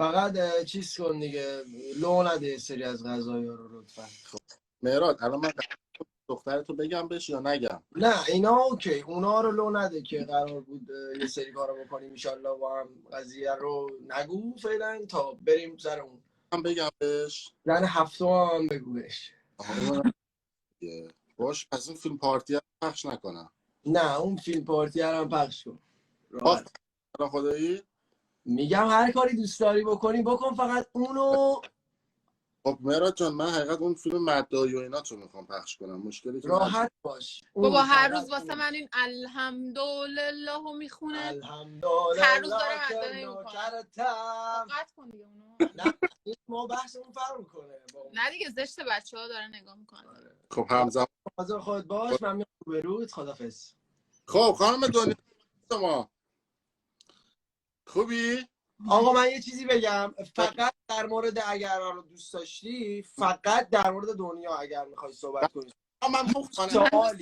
فقط چیز کن دیگه، لو نده سری از غذایا رو لطفا. مهراد الان من دخترتو بگم بهش یا نگم؟ نه اینا اوکی، اونا رو لو نده که قرار بود یه سری کارو بکنیم ان با هم. قضیه رو نگو فعلا تا بریم سر اون. من بگم بهش زن هفتم هم بگو بهش. باش پس این فیلم پارتی هم پخش نکنم. نه اون فیلم پارتی هم پخش کن. راحت خدایی میگم هر کاری دوست داری بکنی بکن، فقط اونو. خب مهراد جان من حقیقت اون فیلم مدایی و اینا تو میخوام پخش کنم، مشکلی که راحت باش. بابا هر روز واسه من این الحمدلله رو میخونه. الحمدلله هر روز داره مدایی میکنه. قطع کن دیگه اونو. نه ما بحثمون فرق میکنه. نه دیگه زشت بچه‌ها داره نگاه میکنه. خب همزمان حاضر خودت باش، من میام روبروت. خدافظ. خب خانم دنیا شما خوبی؟ آقا من یه چیزی بگم فقط در مورد اگر من رو دوست داشتی، فقط در مورد دنیا اگر میخوای صحبت کنی. من دوست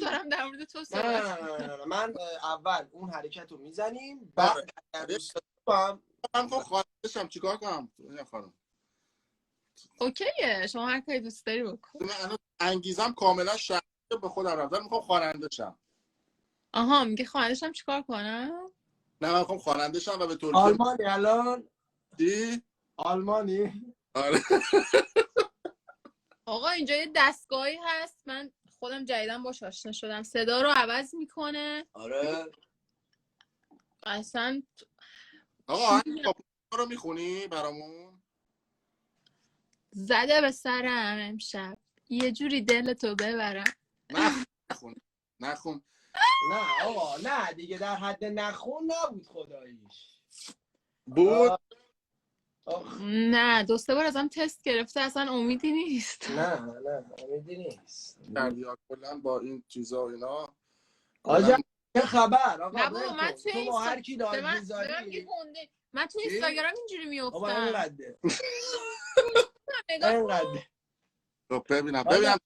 دارم در مورد تو صحبت نه من اول اون حرکت رو میزنیم بعد اگر دوست دارم من خب خانمشم چیکار کنم خانم؟ اوکیه شما هر کاری دوست داری بکن. من انگیزم کاملا شخصی به خودم رفتم، میخوام خواننده شم. آها میگه خواننده شم چیکار کنم؟ نه من میخوام خواننده شم و به ترکیه. آلمانی الان؟ چی؟ آلمانی؟ آره. آقا اینجا یه دستگاهی هست من خودم جدیدن باش آشنا شدم، صدا رو عوض میکنه. آره اصلا آقا رو میخونی برامون؟ زده به سرم امشب یه جوری دلتو ببرم. نخون نه آقا نه دیگه، در حد نخون نبود خداییش بود. نه دو سه بار ازم تست گرفته اصلا امیدی نیست. نه امیدی نیست. کلا با این چیزا و اینا آجا چه خبر آقا؟ نه بابا من تو با هر کی لایو میذاری من تو اینستاگرام اینجوری میافتم. بابا اینقدره نگاه خب ببینم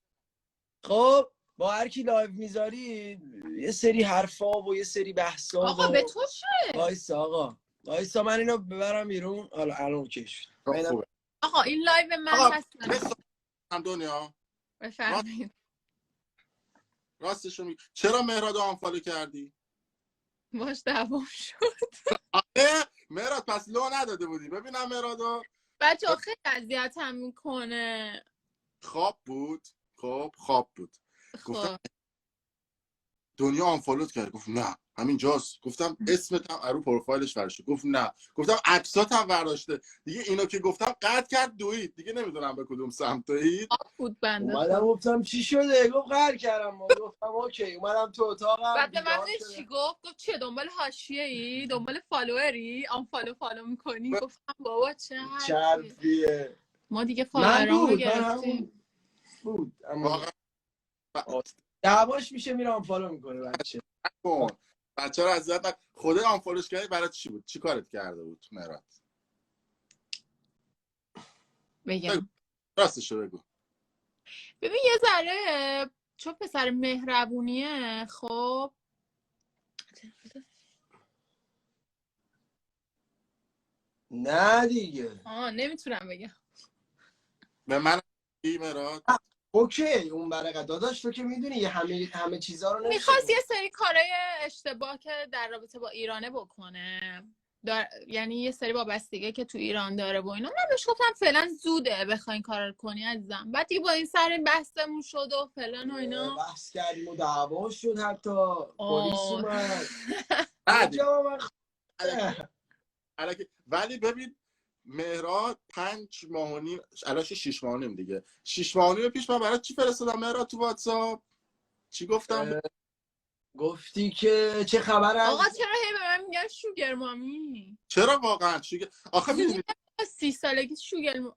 خب با هر کی لایو میذاری یه سری حرفا و یه سری بحثا. آقا به تو چه؟ وایسا من اینو ببرم بیرون. حالا الان اوکی شد. آقا این لایو من هست دنیا بفرمایید. راستشو میگی چرا مهراد آنفالو کردی؟ باش دعوام شد. مهراد پس لو نداده بودی؟ ببینم مهرادو بچه‌ها خیلی اذیتم میکنه. خواب بود. گفتم دنیا آنفالوت کرد. گفت نه همینجاست. گفتم اسمت هم رو پروفایلش فرشته. گفت نه. گفتم عکسات هم برداشته. دیگه اینو که گفتم قطع کرد دوید. دیگه نمیدونم به کدوم سمتید. بود بنده. اومدم گفتم چی شده؟ گفت قهر کردم. گفتم اوکی. اومدم تو اتاقم. بعد من چی گفت چیه دنبال حاشیه‌ای؟ دنبال فالووری؟ فالو میکنی؟ گفتم بابا چه حرفیه. ما دیگه فالوورامو گرفتیم. بود اما دعواش میشه میره آنفالو میکنه بچه رو اذیت خدا آنفالوش کردی برای چی بود؟ چی کارت کرده بود مهراد؟ بگم راستشو بگو. ببین یه ذره چون پسر مهربونیه. خب نه دیگه نمیتونم بگم. به من مهراد اوکی اون برقه داداش تو که میدونی همه چیزا رو میخواست یه سری کارهای اشتباه که در رابطه با ایرانه بکنه. یعنی یه سری وابستگی که تو ایران داره و اینا. من بهش گفتم فعلا زوده بخواین کار رو کنی عزیزم. بعد دیگه با این سر بحثمون شد و فلان و اینا بحث کردیم و دعوا شد. حتی پلیس اومد. ولی ببین مهراد 5 ماه و نیم الان 6 ماه و نیم دیگه 6 ماه و نیم پیش من برای چی فرستادم مهراد تو واتساپ؟ چی گفتم؟ گفتی که چه خبره؟ آقا چرا هی به من میگن شوگر مامی؟ چرا واقعا شوگر؟ آخه میدونی 30 سالگی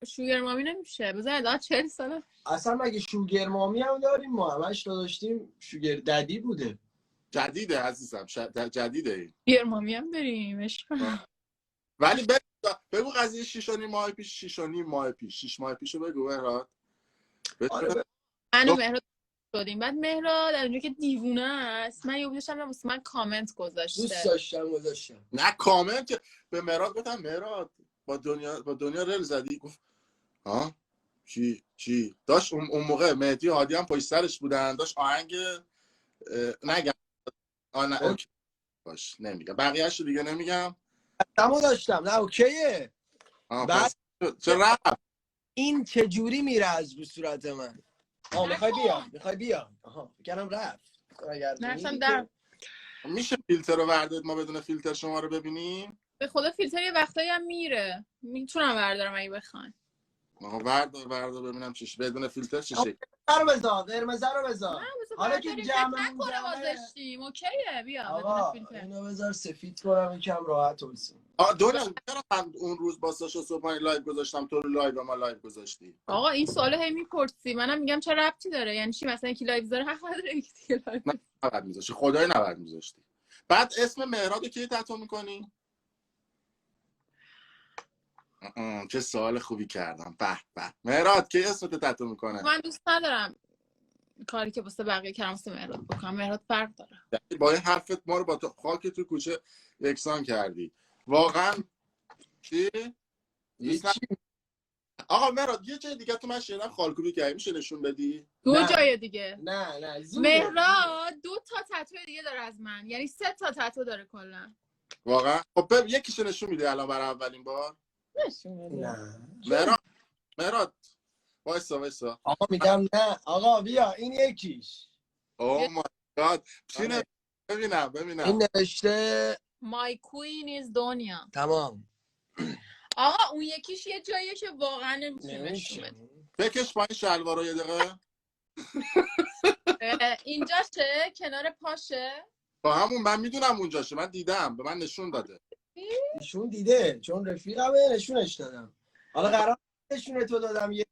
شوگر مامی نمیشه. بذار الان 40 ساله. اصلا مگه شوگر مامی هم داریم؟ ما همش داشتیم شوگر ددی بوده. جدیده عزیزم جدیده. شوگر مامی هم داریم. ولی بگو قضیه 6 ماه پیش 6 ماه پیشو بگو مهراد. من و مهراد شدیم. بعد مهراد از اونجا که دیوونه است من یه بودشم من کامنت گذاشته. دوست داشتم گذاشتم. نه کامنت به مهراد گفتم مهراد با دنیا رل زدی؟ گفت ها چی داشت اون موقع مهدی هادی هم پشت سرش بودن، داشت آهنگ نگم نه اوکی باش نمیگم بقیه‌اشو دیگه نمیگم. دمو داشتم نه اوکیه. بعد چه رفت این چجوری میره از رو صورت من؟ میخوای بیا آها بگم رفت نرسم در میشه فیلتر رو بردارید ما بدون فیلتر شما رو ببینیم؟ به خدا فیلتر یه وقتایی هم میره، میتونم بردارم اگه بخواین. آها بردار ببینم چیش بدون فیلتر چه شکلی. رو بذار قرمز رو بذار. حالا که جمعمون گذاشتیم اوکیه بیا بدون فیلتر. اینو بذار سفید کنم یکم راحت ولسیم. دنیا چرا من اون روز با ساشا صبحانی لایو گذاشتم تو رو لایو ما لایو گذاشتی؟ آقا این سوالو هی میپرسی، منم میگم چه ربطی داره؟ یعنی چی مثلا یکی لایو بذاره حق نداره یکی دیگه لایو؟ نه نباید میذاشتی، خدای نباید میذاشتی. بعد اسم مهراد کی تتو میکنی؟ چه سوال خوبی کردم. به مهراد کی اسمت تتو میکنه؟ من دوست ندارم کاری که واسه بقیه کردم واسه مهراد بکنم. مهراد فرق داره. با این حرفت ما رو با خاک تو کوچه یکسان کردی واقعا. چی؟ آقا مهراد یه جای دیگه تو من شنیدم خالکوبی کردی، میشه نشون بدی؟ دو جای دیگه. نه مهراد 2 تا تتو دیگه داره از من، یعنی 3 تا تتو داره کلا. واقعا؟ خب یکیشو نشون میده الان برای اولین بار؟ نه مهراد وایسا آقا میگم نه آقا بیا این یکیش. او مای گاد چی ببینم این نوشته My queen is دنیا. تمام. آقا اون یکیش یه جاییه که واقعا نمیشه. بکش پایین شلوارو یه دقیقه. اینجاشه کنار پاشه. با همون من میدونم اونجاشه، من دیدم به من نشون داده. نشون دیده چون رفیقمه نشونش دادم. حالا قرار نشونه تو دادم یه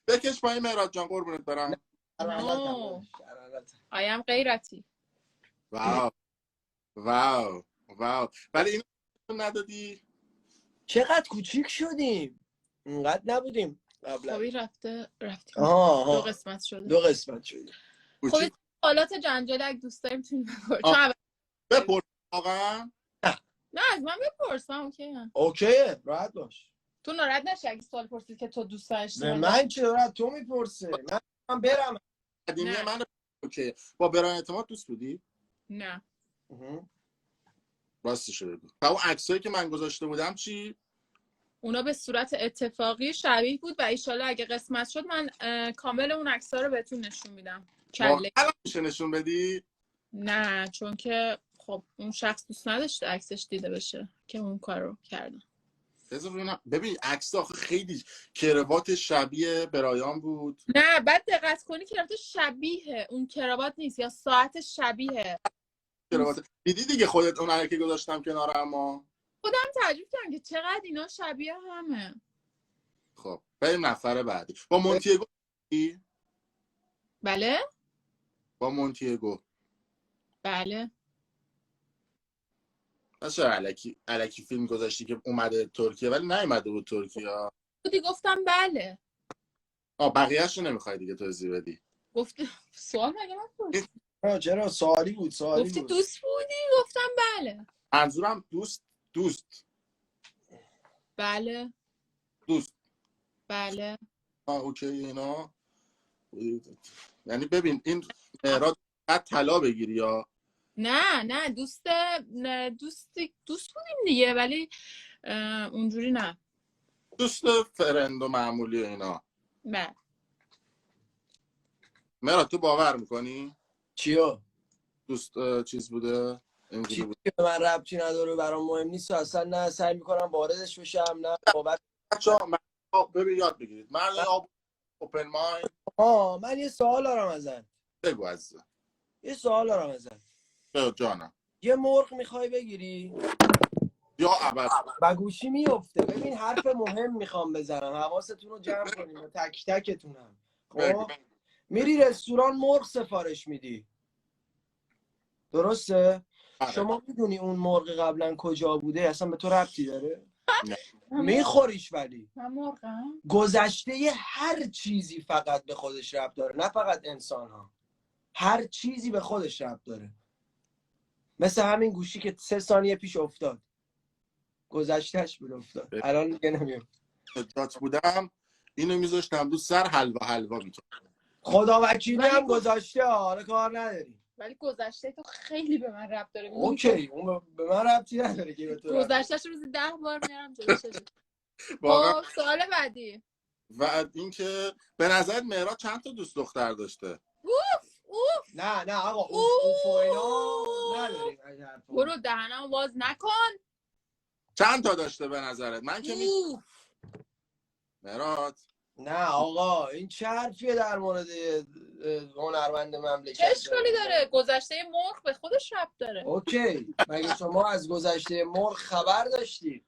بکش پایین مهراد جان قربونت برم. آیم غیرتی. واو ولی اینو ندادی. چقدر کوچیک شدیم، اونقدر نبودیم قبلا. خوبی رفتیم دو قسمت شدیم. خوبی حالات جنجال اگه دوست داریم تو بپرس واقعا. نه از من بپرسم اوکیه راحت باش. تو ناراحت نشی اگه سوال پرسید که تو دوست داشتی. من چرا تو میپرسه؟ من برم قدیمی من اوکی. با برای اعتماد دوست بودی؟ نه راستش بگو. اون عکسایی که من گذاشته بودم چی؟ اونا به صورت اتفاقی شبیه بود و ایشالا اگه قسمت شد من کامل اون عکس‌ها رو بهتون نشون میدم. الان میشه نشون بدی؟ نه چون که خب اون شخص دوست نداشته عکسش دیده بشه که اون کارو کردم. ببین عکس آخه خیلی کراوات شبیه برایان بود. نه بعد دقت کنی کراوات شبیه اون کراوات نیست یا ساعت شبیه کراوات. دیدی دیگه خودت اون عکسی گذاشتم کنار اما خودم تعجب کردم که چقدر اینا شبیه همه. خب بریم نفر بعدی. با مونتیگو. بله با مونتیگو. بله. چرا الکی فیلم گذاشتی که اومده ترکیه ولی نیومده بود ترکیه؟ بودی گفتم بله. بقیه‌اشو نمیخوای دیگه توضیح بدی؟ گفتی سوال مگه نپرسی؟ چرا سوالی بود گفتی دوست بودی گفتم بله. منظورم دوست. بله. دوست. بله. اوکی اینا. یعنی ببین این مهراد طلا بگیری یا نه دوست بودیم دیگه ولی اونجوری نه. دوست فرند و معمولی اینا. بله. مهراد تو باور میکنی؟ چیو؟ دوست چیز بوده؟ چیزی که به من ربطی نداره برام مهم نیست و اصلا نه سعی میکنم واردش بشم نه بابت ببین یاد بگیرید مرد اوپن مایند. من یه سوال دارم ازت. بگو عزیزم. یه سوال دارم ازت. جانم. یه مرغ میخوای بگیری؟ یا ابد با گوشی میفته. ببین حرف مهم میخوام بزنم حواستون رو جمع کنیم تک تکتونم. خب میری رستوران مرغ سفارش میدی درسته؟ شما میدونی اون مرغ قبلا کجا بوده؟ اصلا به تو ربطی داره؟ میخوریش ولی گذشته هر چیزی فقط به خودش ربط داره، نه فقط انسان ها، هر چیزی به خودش ربط داره. مثل همین گوشی که 3 ثانیه پیش افتاد گذشتهش بود افتاد. الان دیگه نمیام. جات بودم اینو میذاشتم رو سر حلوا میکردم. خدا وکیلی هم گذاشته، حالا کار نداری. ولی گذشته تو خیلی به من ربط داره. اوکی اون به من ربطی نداره که به تو گذشتهش روزی 10 بار میارم جلوش. واقعا. سوال بعدی. و اینکه به نظرت مهراد چند تا دوست دختر داشته؟ اوف نه آقا اوف و اینا نداریم. برو دهنمو باز نکن. چند تا داشته به نظرت؟ من که مهراد نه آقا این چه حرفیه در مورد هنرمند مملکت؟ چه اشکالی داره؟ گذشته مرغ به خودش ربط داره. اوکی مگه شما از گذشته مرغ خبر داشتی؟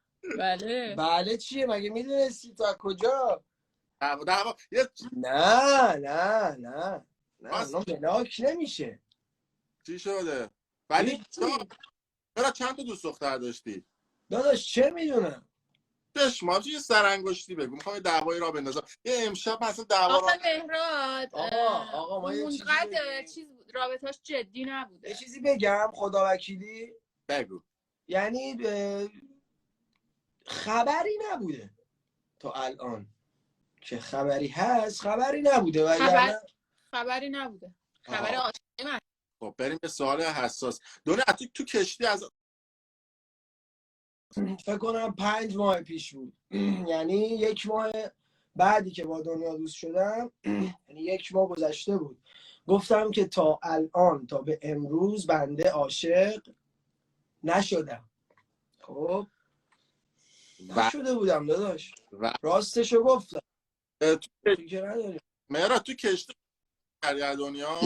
بله چیه مگه میدونستی تا کجا؟ نه اونا ملاک نمیشه. چی شده؟ ولی چرا چند تا دوست دختر داشتی؟ داداش چه میدونم؟ ما یه سرانگشتی بگو، میخوام دعوایی را بندازم. یه امشب مثلا دعوا آقا مهراد آقا ما یه چیز رابطه‌اش جدی نبوده. یه چیزی بگم خدا وکیلی بگو. یعنی خبری نبوده تا الان که خبری هست، خبری نبوده خبری نبوده. خبر آشنایی. خب بریم به سوال حساس. دنیا تو کشتی از فکر کنم 5 ماه پیش بود. یعنی 1 ماه بعدی که با دنیا دوست شدم، یعنی 1 ماه گذشته بود، گفتم که تا الان تا به امروز بنده عاشق نشدم. خب نشده بودم داداش، راستشو گفتم. دیگه نداریم. مهراد تو کشتی کردی دنیا؟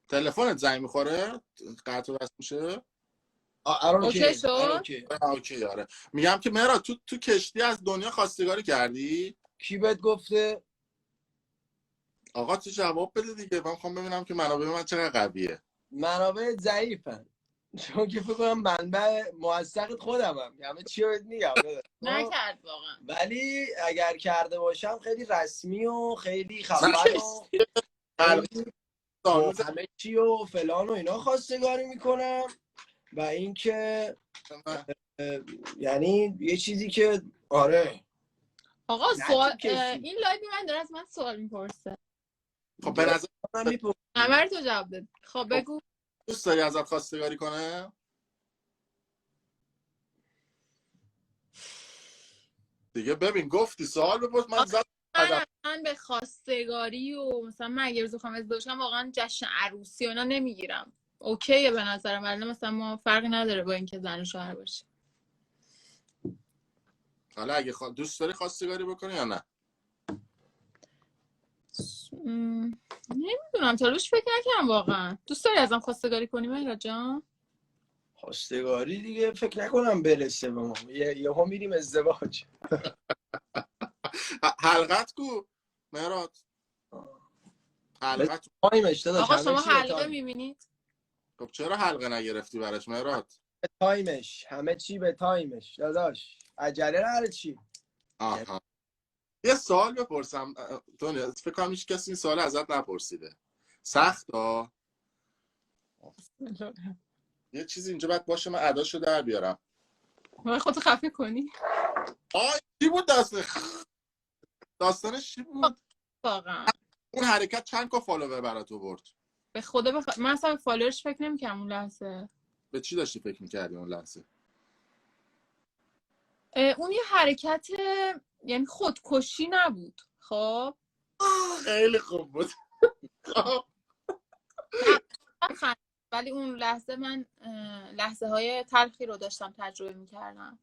تلفنت زنگ میخوره؟ قطع و وصل میشه؟ اوکی آره. میگم که مهراد تو کشتی از دنیا خواستگاری کردی؟ کی بهت گفته؟ آقا تو جواب بده دیگه، من میخوام ببینم که منابع من چقدر قویه. منابع ضعیفن، چون که فکر کنم منبع موثق خودمم، همه چی رو میگم. نکرد واقعا، ولی اگر کرده باشم خیلی رسمی و خیلی خفن و همه چی و فلان و اینا خواستگاری میکنم. و اینکه یعنی یه چیزی که آره. آقا سوال این لایو من داره از من سوال میپرسه. خب به نظر من میپرسم عمر تو جواب بده. خب بگو دوست داری ازت خواستگاری کنه؟ دیگه ببین گفتی سوال بپرس. من به خواستگاری و مثلا من اگه روز بخوام ازدواج کنم واقعا جشن عروسی و اینا نمیگیرم. اوکیه به نظرم، ولی مثلا ما فرقی نداره با اینکه زن و شوهر باشیم. حالا اگه دوست داری خواستگاری بکنی یا نه؟ نمیدونم، تا روش فکر نکنم واقعا. دوست داری ازم خواستگاری کنی مهراد جان؟ خواستگاری دیگه فکر نکنم برسه به ما. یهو میریم ازدواج. حلقت کو مهراد؟ حلقت تایمش داداش. آقا شما حلقه میبینید؟ خب چرا حلقه نگرفتی براش مهراد؟ تایمش، همه چی به تایمش داداش، عجله نره چی. آها یه سوال بپرسم دنیا، فکر کنم هیچ کسی این سوال ازت نپرسیده. سخت ها. یه چیزی اینجا باید باشه من اداشو در بیارم. ما خودتو خفه کنی. چی بود داستانش چی بود واقعا؟ اون حرکت چند تا فالوور برات آورد؟ به خدا من اصلا به فالوورش فکر نمی‌کردم اون لحظه. به چی داشتی فکر می‌کردی اون لحظه؟ اون یه حرکت یعنی خودکشی نبود. خب خیلی خوب بود. ولی اون لحظه من لحظه های تلخی رو داشتم تجربه می‌کردم.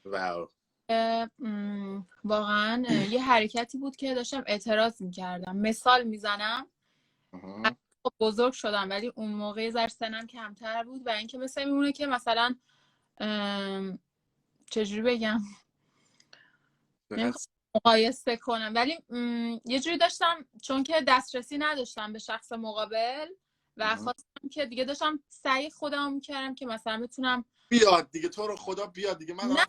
واو. واقعا یه حرکتی بود که داشتم اعتراض می‌کردم. مثال میزنم، بزرگ شدم ولی اون موقع ذره سنم کمتر بود و اینکه مثلا میمونه که مثلا چجوری بگم مقایسه کنم، ولی یه جوری داشتم چون که دسترسی نداشتم به شخص مقابل و خواستم که دیگه داشتم سعی خودم میکردم که مثلا بتونم بیاد دیگه، تو رو خدا بیاد دیگه. من نه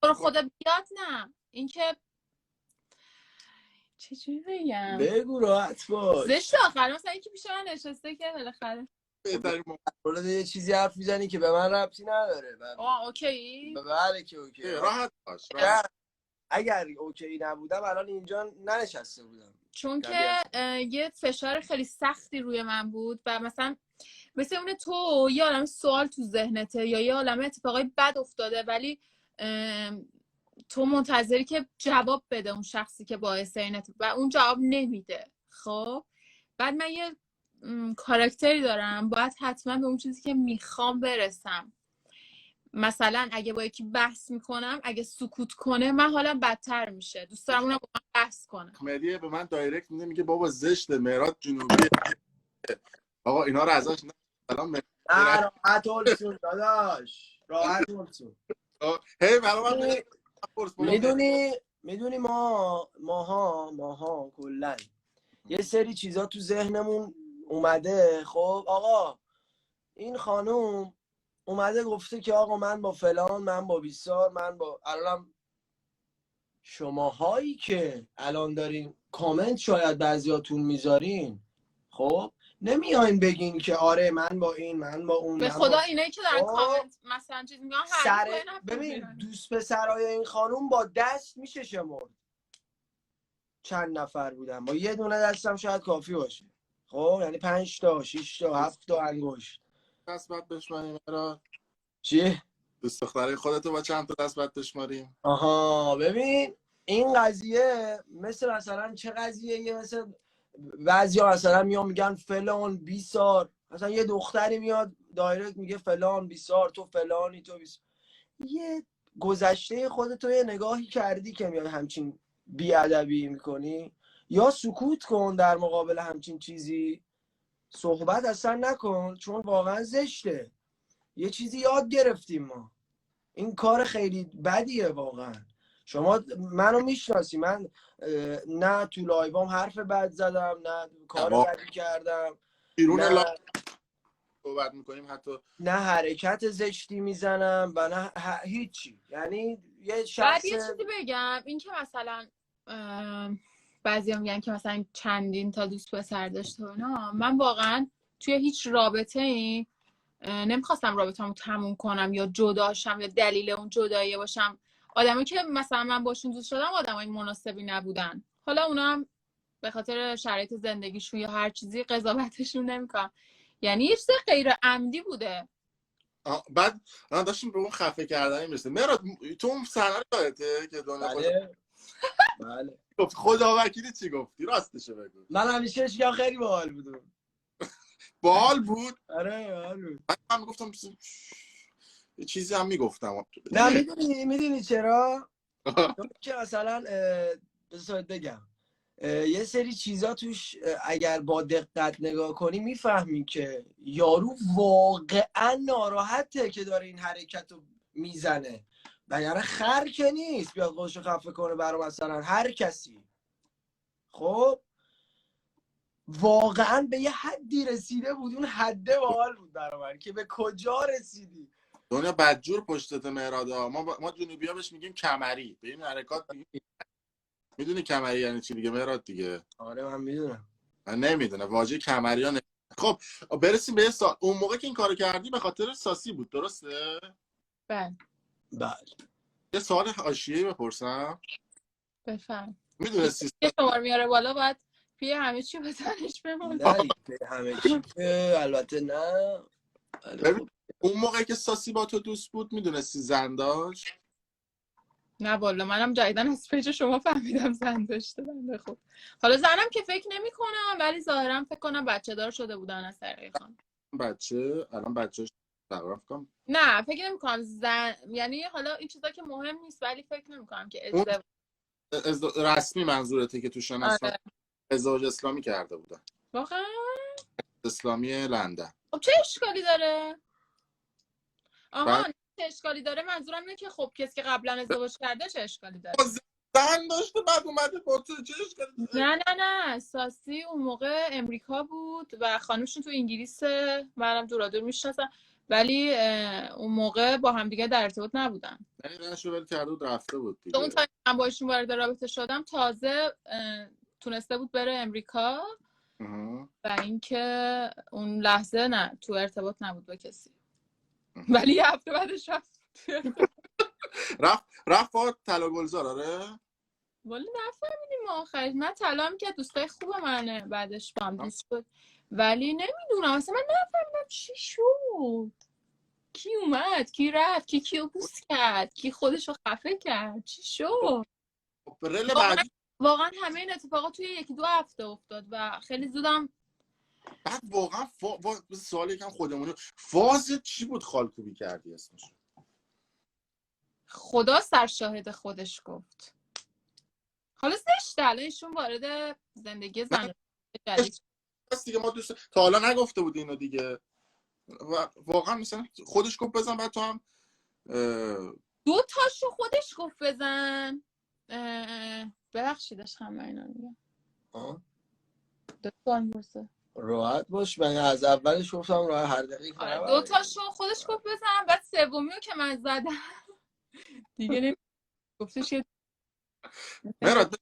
تو رو خدا بیاد، نه اینکه چجوری بگم، بگو راحت باش. زشت آخر مثلا اینکه پیش من نشسته که بالاخره بهترین موقع یه چیزی حرف میزنی که به من ربطی نداره. اوکی. بله که اوکی. راحت باش. اگر اوکی نبودم الان اینجا ننشسته بودم. چون که یه فشار خیلی سختی روی من بود و مثل اون تو یه عالمه سوال تو ذهنته یا یه عالمه اتفاقای بد افتاده ولی تو منتظری که جواب بده اون شخصی که باعث این و اون جواب نمیده. خب بعد من یه کاراکتری دارم، باید حتما به اون چیزی که میخوام برسم. مثلا اگه با یکی بحث میکنم، اگه سکوت کنه من حالم بدتر میشه. دوست دارم اونم با من بحث کنه. مهدی به من دایرکت میگه بابا زشته مهراد جنوبی. آقا اینا رو ازش سلام. راحت اولسون داداش، راحت اولسون. هی برام میدونی ماها کلا یه سری چیزا تو ذهنمون اومده. خب آقا این خانوم اومده گفته که آقا من با فلان، من با بیسار، من با الانم شماهایی که الان دارین کامنت شاید بعضیاتون میذارین، خب نمیاین بگین که آره من با این، من با اون. به خدا اینایی که دارن کامنت مثلا چیز میگن ببین دوست پسرای این خانوم با دست میشه شمرد. چند نفر بودن، با یه دونه دستم شاید کافی باشه. خب یعنی 5 تا 6 تا 7 تا انگشت. دست بعد بشماریم. چی؟ دوست دخترای خودتو با چند تا دست بعد بشماریم. آها ببین این قضیه مثلا چه قضیه؟ مثل بعضیا مثلا میگن فلان بیسار، مثلا یه دختری میاد دایرکت میگه فلان بیسار، تو فلانی، تو بیسار. یه گذشته خودتو یه نگاهی کردی که میاد همچین بیادبی میکنی؟ یا سکوت کن در مقابل همچین چیزی، صحبت اصلا نکن، چون واقعا زشته. یه چیزی یاد گرفتیم ما، این کار خیلی بدیه واقعا. شما منو میشناسی، من نه تو لایوام حرف بد زدم، نه کار بدی کردم، بیرون لایو صحبت میکنیم حتی نه حرکت زشتی میزنم و نه هیچی. یعنی یه شخص بعد یه چیزی بگم، این که مثلا بعضیا میگن که مثلا چندین تا دوست پسر داشته و اینا، من واقعا توی هیچ رابطه ای نمیخواستم رابطه‌مو تموم کنم یا جداشم یا دلیل اون جدایی باشم. آدمی که مثلا من باشون دوست شدم آدمای مناسبی نبودن. حالا اونا هم به خاطر شرایط زندگیشون یا هر چیزی قضاوتشون نمیکنم، یعنی یه چیز غیر عمدی بوده. بعد من داشتیم به اون خفه کردن میرسه. مراد تو اون صحنه یادته که دونه بله گفت خدا وکیلی چی گفتی؟ راستشو بگو. من همیشه اشکا خیلی باحال بودم. باحال بود؟ آره باحال بود. من میگفتم یه چیزی هم میگفتم. نه میدونی چرا؟ که مثلا بگم یه سری چیزا توش اگر با دقت نگاه کنی میفهمی که یارو واقعا ناراحته که داره این حرکت رو میزنه. یعنی خر که نیست بیاد خودشو خفه کنه برای مثلا هر کسی. خب واقعا به یه حدی رسیده بود، اون حده باحال بود برای من که به کجا رسیدی. دنیا بدجور پشتت مهرادا. ما جنوبی‌ها بهش میگیم کمری. به این حرکات میدونی کمری یعنی چی دیگه مهراد دیگه؟ آره من میدونم. من نمیدونم واژه کمری ها خب برسیم به سال. اون موقع که این کارو کردی به خاطر ساسی بود درسته؟ بله. یه سوال حاشیه‌ای بپرسم؟ بفهم. میدونستی یه شمار میاره بالا باید پی همه چی بزنش بمونه. نه همه چی که البته نه. اون موقع که ساسی با تو دوست بود میدونستی زن داشت؟ نه والا منم جدیدن از پیج شما فهمیدم زن داشته. بنده خود. حالا زنم که فکر نمی کنم، ولی ظاهرا فکر کنم بچه دار شده بودن از طریق خانم. بچه الان بچه‌ش تقریبا کنم. نه فکر نمی کنم زن، یعنی حالا این چیزا که مهم نیست ولی فکر نمی کنم که رسمی منظورته که تو شناسنامه ازدواج اسلامی کرده بودن. واقعا؟ اسلامی لندن. خب چه اشکالی داره؟ آها چه اشکالی داره منظورم اینه که خب کسی که قبلا ازدواج کرده چه اشکالی داره؟ زن داشته بعد اومده با تو چه اشکالی داره؟ نه ساسی اون موقع امریکا بود و خانمشون تو انگلیس، منم دورادور میشناسم، ولی اون موقع با هم دیگه در ارتباط نبودن. یعنی رنشو ول کرده بود رفته بود دیگه. اون تا من باشون وارد رابطه شدم تازه تونسته بود بره امریکا و اینکه اون لحظه نه تو ارتباط نبود با کسی، ولی یه هفته بعدش رفت با طلا گلزار. آره ولی نفهمیدیم آخرش. من طلا که دوستای خوب منه بعدش با هم دوست بود، ولی نمیدونم اصلا من نفهمیدم چی شد، کی اومد کی رفت، کی کیو بوس کرد، کی خودشو خفه کرد، چی شد. واقعا همه این اتفاقات توی 1-2 هفته افتاد و خیلی زودم. بعد واقعا سوال یکم خودمونی، فاز چی بود خالکوبی کردی اسمش؟ خدا سرشاهد خودش گفت. حالا زشته الان ایشون وارد زندگی زن جدید دیگه، ما دوست تا حالا نگفته بود اینو دیگه و واقعا مثلا خودش گفت بزن، بعد تو هم 2 تاشو خودش گفت بزن. ببخشیدش همه اینا میگم. 2 تا میرسه راحت باش، من از اولش گفتم راحت هر دقیقه 2 تاشو خودش گفت بزن، بعد سومیو که من زدم دیگه گفتش که مهراد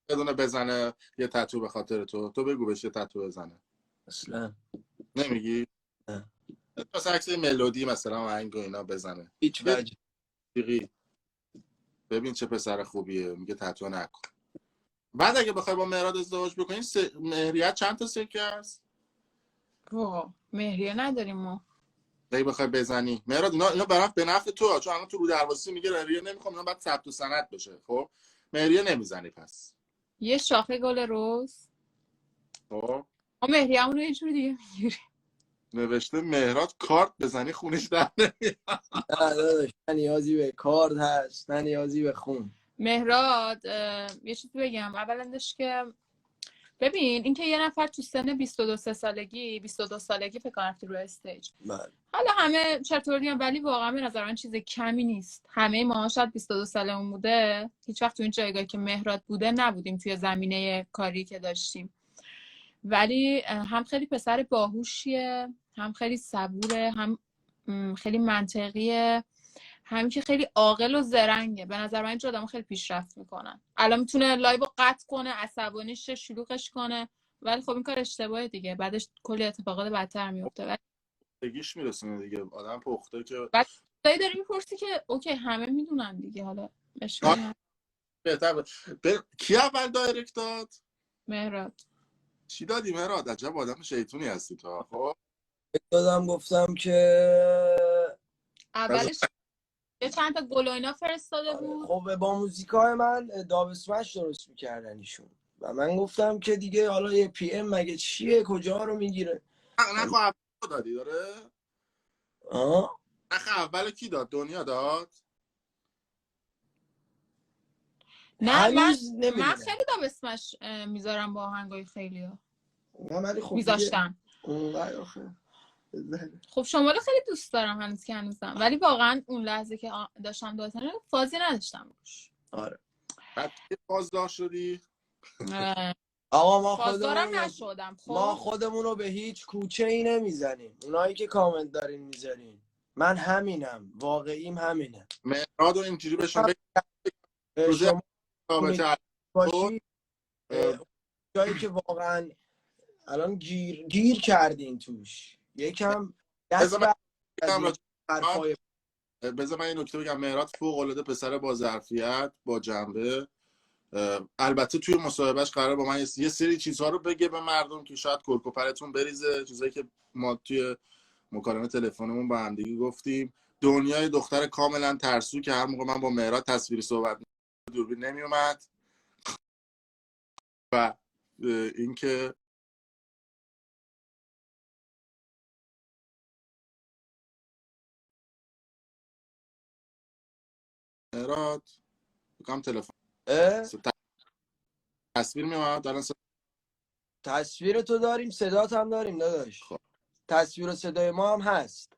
بدونه بزنه یه تتو به خاطر تو بگو بهش یه تتو بزنه. اصلا نمیگی؟ نه. مثلا عکس ملودی مثلا آهنگ و اینا بزنه. هیچ وجه. ببین چه پسر خوبیه، میگه تتو نکن. بعد اگه بخوای با مهراد ازدواج بکنی مهریت چند تا سکه هست؟ مهریه نداریم ما. اگه بخوای بزنی مهراد اینا برات به نفع تو، چون الان تو رو درواسی میگه مهریه نمیخوام، اینا بعد ثبت و سند بشه. خب مهریه نمیزنی پس. یه شاخه گل رز. خب ما مهریه‌مون رو یه جور دیگه میگیریم. نوشته مهراد کارت بزنی خونش در نمیاد. نه داداش، نه نیازی به کارت هست نه نیازی به خون. مهراد یه چیزی بگم اولندش که ببین اینکه یه نفر تو سن 22 سالگی فکر کنم رفتی رو استیج. حالا همه چطوریه، ولی واقعا به نظر من چیز کمی نیست. همه ما شاید 22 سالمون بوده، هیچ وقت تو این جایگاهی که مهراد بوده نبودیم توی زمینه کاری که داشتیم، ولی هم خیلی پسر باهوشیه، هم خیلی صبوره، هم خیلی منطقیه، همین که خیلی عاقل و زرنگه. به نظر من این آدم‌ها خیلی پیشرفت میکنن. الان میتونه لایو قطع کنه، عصبانیش شلوغش کنه، ولی خب این کار اشتباهه دیگه، بعدش کلی اتفاقات بدتر میفته. ولی بگیش میرسونه دیگه آدم پخته که بعد داری میپرسی که اوکی همه میدونن دیگه، حالا اشکالی بهتر کی اول دایرکت داد؟ مهراد. چی دادی مهراد؟ عجب آدم شیطونی هستی تو. خب دادم گفتم که اولش یه چند تا گل و اینا فرستاده بود. خب با موزیکای من داب اسمش درست میکردن ایشون و من گفتم که دیگه حالا یه پی ام مگه چیه، کجا رو میگیره. نخو اول دادی داره؟ نخ اول کی داد؟ دنیا داد؟ نه من خیلی داب اسمش میذارم با آهنگای خیلی ها میذاشتم. خب شمال خیلی دوست دارم هنوز که هنوزم، ولی واقعا اون لحظه که داشتم دادن فازی نداشتم روش. آره بعد که فازدار شدی؟ آقا ما خودمون رو به هیچ کوچه ای نمیزنیم. اونایی که کامنت دارین میذارین من همینم، واقعیم همینه. مهراد و اینجوری به شما شما رابطه باشی جایی که واقعا الان گیر کردین توش یکم دست بذار من این نکته بگم. مهراد فوق‌العاده پسر با ظرفیت، با جنبه. البته توی مصاحبهش قرار با من یه سری چیزها رو بگه به مردم که شاید کلکوپرتون بریزه، چیزایی که ما توی مکالمه تلفنمون با هم دیگه گفتیم. دنیای دختر کاملا ترسو که هر موقع من با مهراد تصویری صحبت دوربین نمی اومد و اینکه مهراد بکنم تلفن تصویر می اومد. الان تصویر تو داریم، صدات هم داریم داداش. خب تصویر و صدای ما هم هست.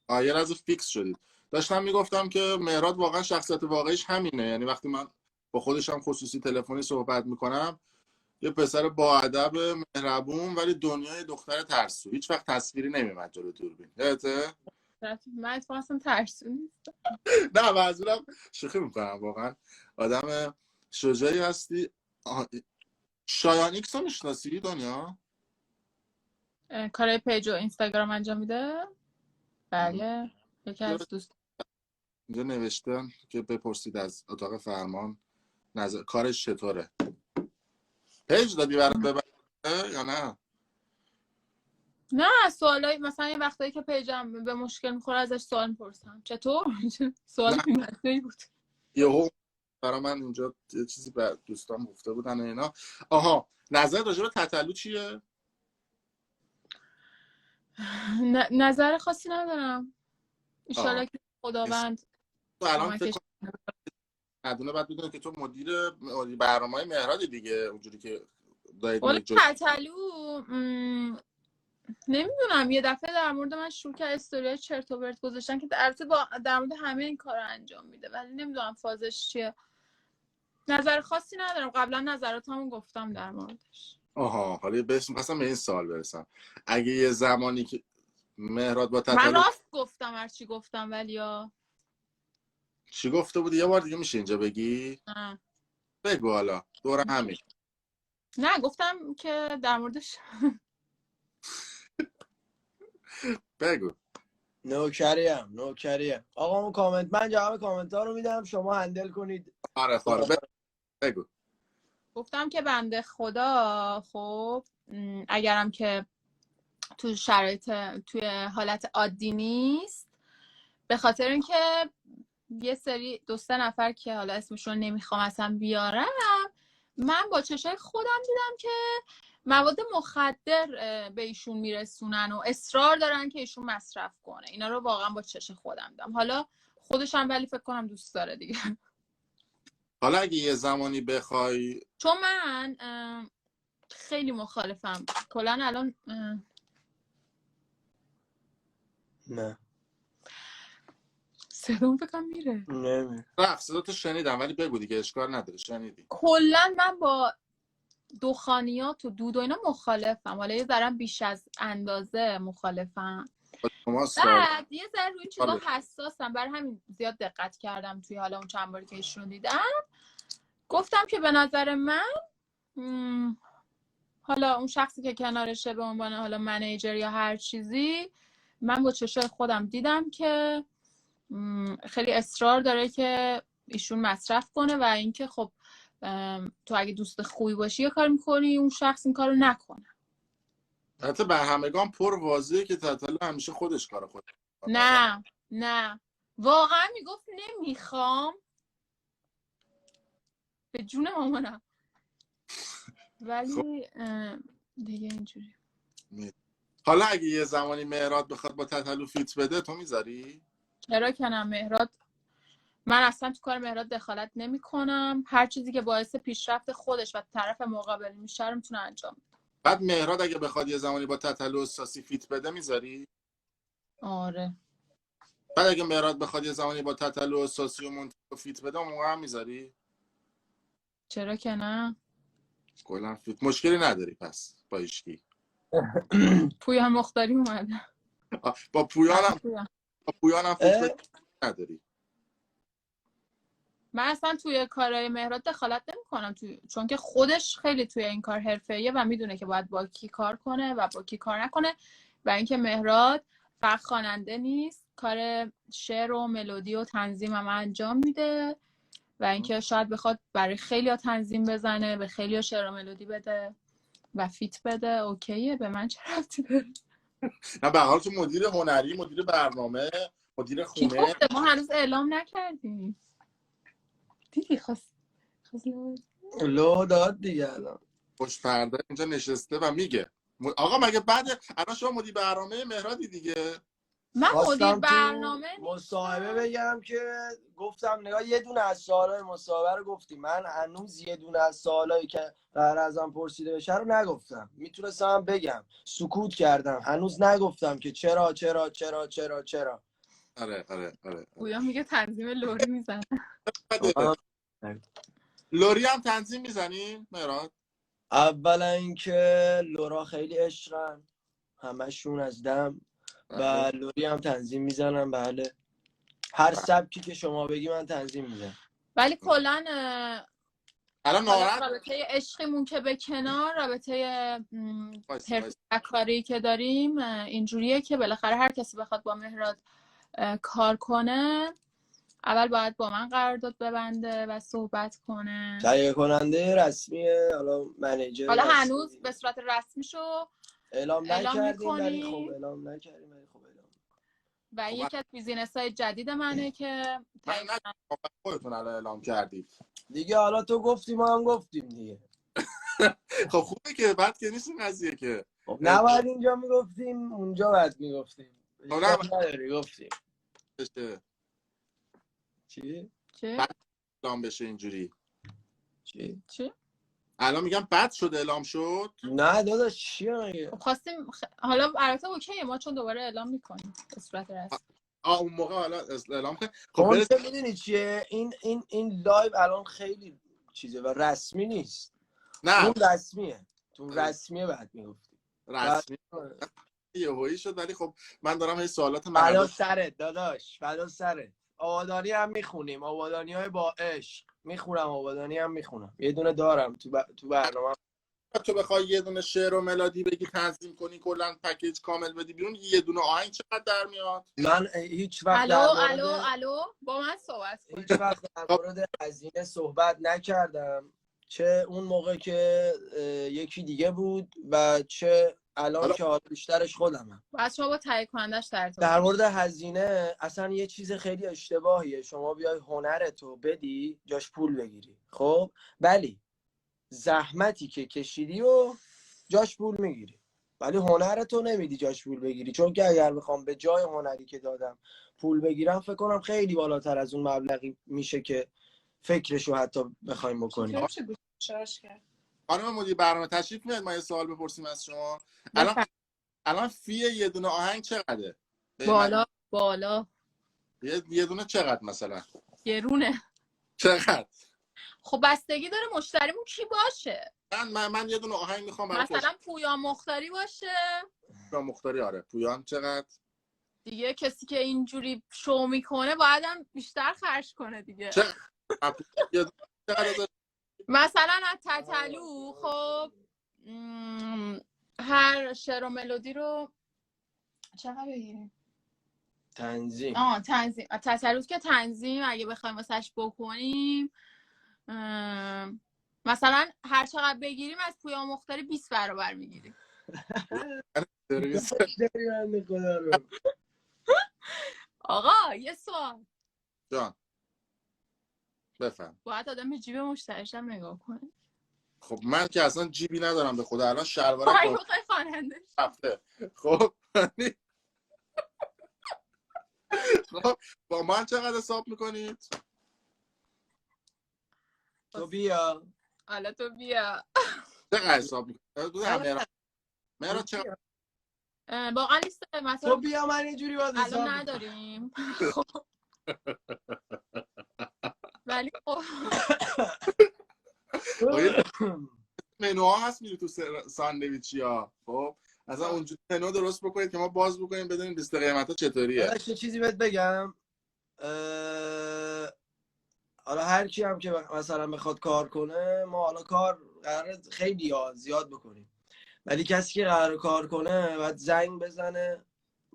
یه لحظه فیکس شدید. داشتم میگفتم که مهراد واقعا شخصیت واقعیش همینه. یعنی وقتی من با خودش هم خصوصی تلفنی صحبت میکنم یه پسر با ادب مهربون، ولی دنیای دختر ترسو. هیچ وقت تصویری نمیاد جلوی دوربین. یادته؟ من اصلا ترسو نیستم. نه منظورم شوخی میکنم، واقعا آدم شجاعی هستی. شایان ایکس رو میشناسی دنیا؟ کارهای پیج و اینستاگرام انجام میده. بله یکی از دوست. اینجا نوشتن که بپرسید از اتاق فرمان نظر کارش چطوره. پیج دادی برات ببره یا نه؟ نه سوالای مثلا این وقتایی که پیجم به مشکل میخوره ازش سوال میپرسم چطور. سوال بی‌معنی بود. یهو برای من اینجا یه چیزی به دوستان گفته بودن اینا. آها نظر راجع به تتلو چیه؟ نظر خاصی ندارم. ایشالا که خداوند تو الان فکر کنم ندونه بعد بدونه که تو مدیر برنامه‌های مهرادی دیگه اونجوری که دارید تتلو نمیدونم یه دفعه در مورد من شروع کرد استوری چرت و پرت گذاشتن که البته در مورد همه این کارا انجام میده ولی نمیدونم فازش چیه. نظر خاصی ندارم. قبلا نظراتمو گفتم در موردش. آها حالا می‌خواستم به این سوال برسم. اگه یه زمانی که مهراد با تتلو من راست گفتم هر چی گفتم ولی چی گفته بودی یه بار دیگه میشه اینجا بگی؟ بگو حالا دور همین. نه گفتم که در موردش بگو. نوکریم آقا اون کامنت من جواب کامنت ها رو میدم شما هندل کنید. آره بگو. گفتم که بنده خدا خب اگرم که تو شرایط توی حالت عادی نیست به خاطر اینکه یه سری 2-3 نفر که حالا اسمشون نمیخوام اصلا بیارم من با چشای خودم دیدم که مواد مخدر به ایشون میرسونن و اصرار دارن که ایشون مصرف کنه. اینا رو واقعا با چش خودم دیدم. حالا خودش هم ولی فکر کنم دوست داره دیگه. حالا اگه یه زمانی بخوای چون من خیلی مخالفم کلا الان نه صدام بکنم میره نمیره رفت صداتو شنیدم ولی بگو دیگه اشکال نداره شنیدی. کلا من با دخانیات و دود و اینا مخالفم. حالا یه ذره بیش از اندازه مخالفم. بعد یه ذره روی چیزا حساسم برای همین زیاد دقت کردم توی حالا اون چند باری که ایشون دیدم. گفتم که به نظر من حالا اون شخصی که کنارشه به عنوان حالا منیجر یا هر چیزی من با چشای خودم دیدم که خیلی اصرار داره که ایشون مصرف کنه و اینکه خب تو اگه دوست خوبی باشی یه کار میکنی اون شخص این کارو نکنه. حتی به همگان پر واضحه که تتلو همیشه خودش کار خود. نه واقعا میگفت نمیخوام به جون مامانم ولی دیگه اینجوری. حالا اگه یه زمانی مهراد بخواد با تتلو فیت بده تو میذاری؟ چرا کنم مهراد من اصلا تو کار مهراد دخالت نمی کنم. هر چیزی که باعث پیشرفت خودش و طرف مقابل میشه رو میتونه انجام بده. بعد مهراد اگه بخواد یه زمانی با تتلو اساسی فیت بده میذاری؟ آره. بعد اگه مهراد بخواد یه زمانی با تتلو اساسی و منطقه فیت بده اون موقع هم میذاری؟ چرا که نه؟ کلا فیت مشکلی نداری پس با ایشکی؟ پویان مختاری اومده. با پویانم فیت نداری؟ من اصلا توی کارهای مهراد دخالت نمی‌کنم چون که خودش خیلی توی این کار حرفه‌ایه و میدونه که باید با کی کار کنه و با کی کار نکنه و اینکه مهراد فقط خواننده نیست کار شعر و ملودی و تنظیم هم انجام میده و اینکه شاید بخواد برای خیلی‌ها تنظیم بزنه به خیلی‌ها شعر و ملودی بده و فیت بده اوکیه به من چه ربطی داره؟ نه به حال تو مدیر هنری مدیر برنامه مدیر خونه ما هنوز اعلام نکردیم. دیدی خواست لو داد دیگه الان خوش پرده اینجا نشسته و میگه آقا مگه بعد الان شما مدیر برنامه مهرادی دیگه. من مدیر برنامه مصاحبه بگم که گفتم نگاه یه دونه از سوالای مصاحبه رو گفتی من هنوز یه دونه از سوالایی که قرار ازم پرسیده بشه رو نگفتم. میتونستم بگم سکوت کردم هنوز نگفتم که چرا. آره گویا میگه تنظیم لوری میزنه. لوری هم تنظیم میزنی مهراد؟ اولا اینکه لورا خیلی عشقن همشون از دم و لوری هم تنظیم میزنم. بله هر سبکی که شما بگی من تنظیم میزنم. ولی کلا الان ناراحت رابطه عشقیمون که به کنار، رابطه کاری که داریم اینجوریه که بالاخره هر کسی بخواد با مهراد کار کنه اول باید با من قرارداد ببنده و صحبت کنه. تهیه کننده رسمیه، حالا منیجر حالا هنوز به صورت رسمیشو اعلام نکردیم ولی خب اعلام نکردیم ولی خب اعلام. و یکی از بیزینس‌های جدید منه که خودتون الان اعلام کردید دیگه. حالا تو گفتی ما هم گفتیم دیگه. خب خوبه که بعد که نیست این قضیه که خب نباید اینجا میگفتیم اونجا باید میگفتیم. نداری گفتیم. چی؟ بعد اعلام بشه اینجوری. چی؟ الان میگم بد شد اعلام شد. نه داداش چیه میگه؟ خب خواستیم حالا البته اوکیه ما چون دوباره اعلام میکنیم به صورت رسمی. اون موقع حالا اعلام کنیم. خب میدونی چیه این لایو الان خیلی چیزه و رسمی نیست. نه اون رسمیه. تو رسمیه بعد میگفتی. رسمی یهویی شد ولی خب من دارم هی سوالات فدا سرت داداش، فدا سرت. آبادانی هم میخونیم، آبادانی‌های با عشق میخونم، آبادانی هم میخونم، یه دونه دارم تو برنامه. تو بخوای یه دونه شعر و ملودی بگی تنظیم کنی کلا پکیج کامل بدی بیرون یه دونه آهنگ چقدر در میاد؟ من هیچ وقت الو با من صحبت کن. هیچ وقت در مورد هزینه صحبت نکردم، چه اون موقع که یکی دیگه بود و چه الان که بیشترش خودمم. بعد شما با تهیه کنندش در مورد هزینه اصلا یه چیز خیلی اشتباهیه شما بیای هنرتو بدی جاش پول بگیری. خب ولی زحمتی که کشیدی و جاش پول میگیری، ولی هنرتو نمیدی جاش پول بگیری. چون که اگر بخوام به جای هنری که دادم پول بگیرم فکر کنم خیلی بالاتر از اون مبلغی میشه که فکرشو حتی بخوایم بکنیم. خانم مدیر برنامه تشریف میاد ما یه سوال بپرسیم از شما. الان فی یه دونه آهنگ چقدره؟ بالا یه دونه چقدر مثلا؟ گرونه. چقدر؟ خب بستگی داره مشتریمون کی باشه. من یه دونه آهنگ میخوام مثلا پویان مختاری باشه. پویان مختاری آره. پویان چقدر؟ دیگه کسی که اینجوری شو میکنه باید هم بیشتر خرج کنه دیگه. مثلا از تتلو خب هر شعر و ملودی رو چقدر بگیریم؟ تنظیم. تنظیم. تتلو که تنظیم اگه بخوایم واسش بکنیم مثلا هر چقدر بگیریم از پویان مختاری 20 برابر میگیریم. آقا یه سوال جان بفهم. باید آدم به جیب مشتریش هم نگاه کنه. خب من که اصلا جیبی ندارم به خدا الان شلوارم خواننده رفته. خب خب با من چقدر حساب میکنید؟ تو بیا. حالا تو بیا. چقدر حساب میکنید؟ مهران چقدر؟ واقعا نیست مثلا تو بیا من یه جوری باید حساب الان نداریم. ولی خب منوها هست میره تو ساندویچی ها. خب اصلا اونجوری منو درست بکنید که ما باز بکنیم بدونیم لیست قیمتا چطوریه. یه چیزی بهت بگم، حالا هر کی هم که مثلا بخواد کار کنه، ما حالا کار قراره خیلی زیاد بکنیم، ولی کسی که قراره کار کنه باید زنگ بزنه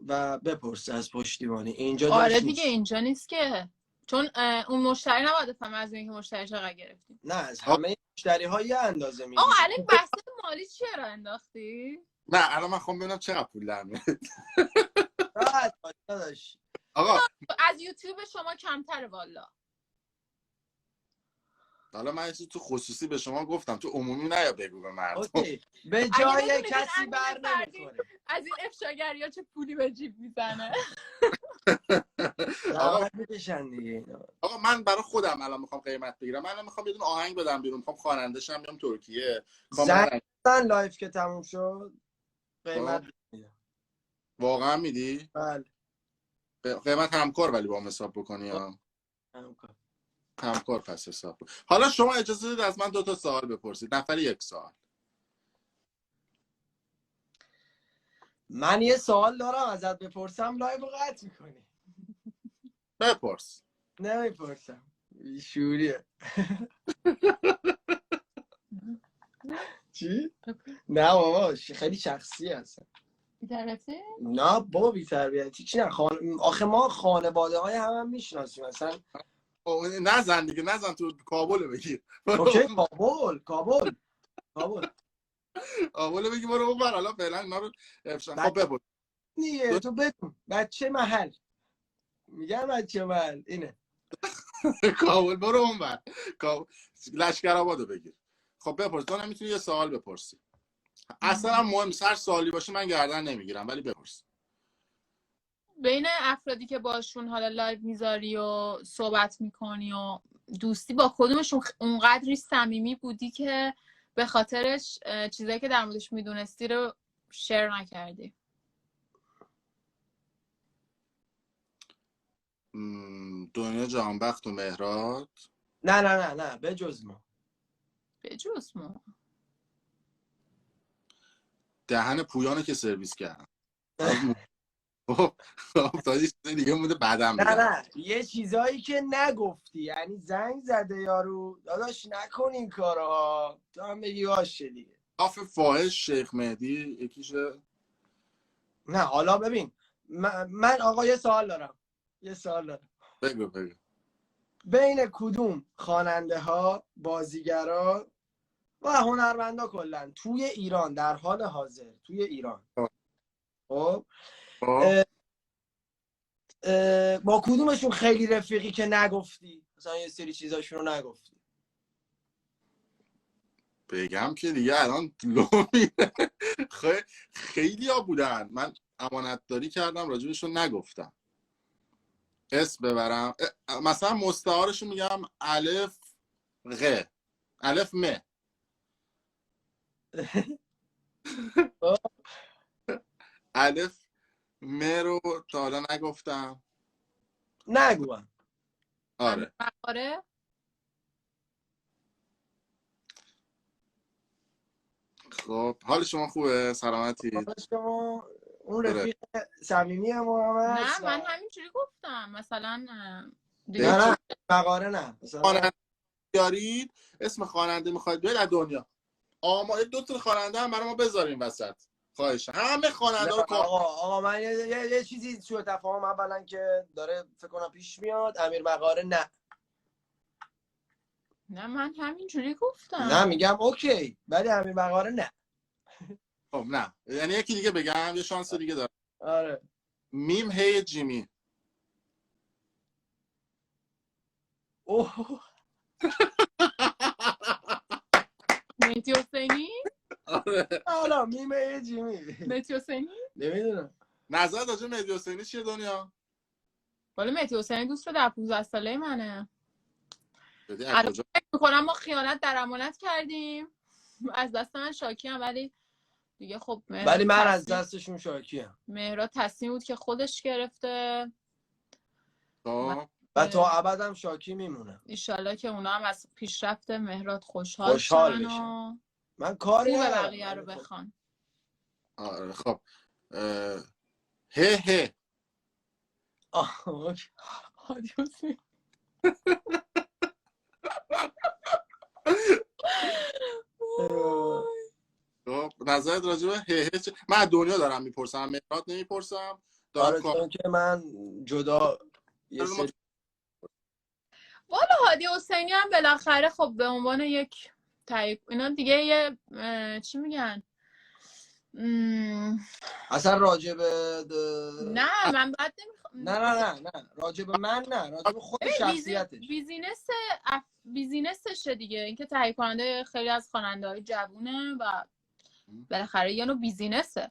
و بپرسه از پشتیبانی اینجا. آره دیگه اینجا نیست که، چون اون مشتری نباید بفهمه از اینکه مشتری چقدر گرفتیم. نه از همه مشتری ها یه اندازه میگیری. الان بحث مالی چیه رو انداختی؟ نه الان من خوام ببینم چقدر پول در میاد. آقا از یوتیوب شما کمتره والا. حالا من تو خصوصی به شما گفتم، تو عمومی نیا بگو به مردم. به جای کسی بر نمیخوره. از این افشاگری ها چه پولی به جیب میزنه. آقا من برای خودم الان میخوام قیمت بگیرم. من الان میخوام یه دونه آهنگ بدم بیرون، میخوام خواننده شم بیام ترکیه. زن لایف که تموم شد قیمت میدم. واقعا میدی؟ بله. قیمت همکار ولی با هم حساب بکنی ها. همکار پس حساب. حالا شما اجازه بدید از من 2 تا سوال بپرسید. نفری 1 سوال. من یه سوال دارم ازت بپرسم لایو قطع میکنی. بپرس. نمیپرسم. شوریه. چی؟ نه بابا خیلی شخصی هستن. بی‌تربیتی؟ نه بابا بی‌تربیتی چی نه آخه ما خانواده های هم میشناسیم مثلا. نزن دیگه، نزن تو کابل بگیر. اوکی کابل بگی برو اون بر. حالا فعلا اینا رو خب بپرس دیگه. تو بدون بچه محل میگم بچه محل اینه. کابل برو اون بر. لشکرآبادو بگیر. خب بپرس. تو نمیتونی یه سوال بپرسی اصلا مهم هر سوالی باشه من گردن نمیگیرم ولی بپرس. بین افرادی که باشون حالا لایو میذاری و صحبت میکنی و دوستی، با کدومشون اونقدری صمیمی بودی که به خاطرش چیزایی که در موردش میدونستی رو شیر نکردی؟ دنیا جهانبخت و مهراد. نه به جز ما. دهن پویانو که سرویس کردم. تا یه چیز دیگه مونده بعدم میگم. نه یه چیزایی که نگفتی، یعنی زنگ زده یارو داداش نکن این کارا تو هم بگی باشه دیگه. آف فاحش شیخ مهدی یکیشه. نه حالا ببین من آقا یه سوال دارم. بگو. بین کدوم خواننده ها، بازیگرا و هنرمندا کلا توی ایران در حال حاضر توی ایران خب با کدومشون خیلی رفیقی که نگفتی، مثلا یه سری چیزاشون رو نگفتی؟ بگم که دیگه الان لو میره. خیلی ها بودن من امانتداری کردم راجبشون نگفتم. اسم ببرم مثلا مستعارشون میگم الف غ الف م. الف م رو تا حالا نگفتم. نگوام. آره خب حال شما خوبه؟ سلامتی؟ شما اون رفیق صمیمی ما هست؟ نه من همینجوری گفتم مثلا نه مقاره نه خواننده یارید اسم خواننده میخواید بیاید از دنیا آما 2 تا خواننده هم برای ما بذارین وسط خواهشم. همه خواننده رو آقا من یه چیزی سوء تفاهم اولا که داره فکر کنم پیش میاد. امیر مقاره نه من همینجوری گفتم. نه میگم اوکی ولی امیر مقاره نه. خب نه یعنی یکی دیگه بگم یه شانس دیگه دارم. آره میم هی جیمی. اوه مهدی حسینی؟ آره حالا میم هی جیمی مهدی حسینی؟ نمیدونم. نظرت راجع به مهدی حسینی چیه دنیا؟ ولی مهدی حسینی دوست 15 ساله منه. بدی الان کجا؟ فکر می‌کنم ما خیانت در امانت کردیم. از دست من شاکیم ولی دیگه خب ولی من از دستشون شاکیم. مهراد تصمیم بود که خودش گرفته و تا ابدم شاکی میمونم. ایشالله که اونا هم از پیشرفت مهراد خوشحال بشن. من کاری خوب ندارم بقیه رو بخوان. آره خب هه هادی حسین خب نظرت راجع به هه من دنیا دارم میپرسم مهراد نمیپرسم. آره چون که من جدا یه سری والا هادی حسینی هم بالاخره خب به عنوان یک تایپ اینا دیگه یه چی میگن اصلا راجب نه من بعد نه راجب من نه راجب خود شخصیتش بیزینسشه دیگه. اینکه تهیه کننده خیلی از خواننده‌های جوونه و بالاخره یه نوع بیزینسه.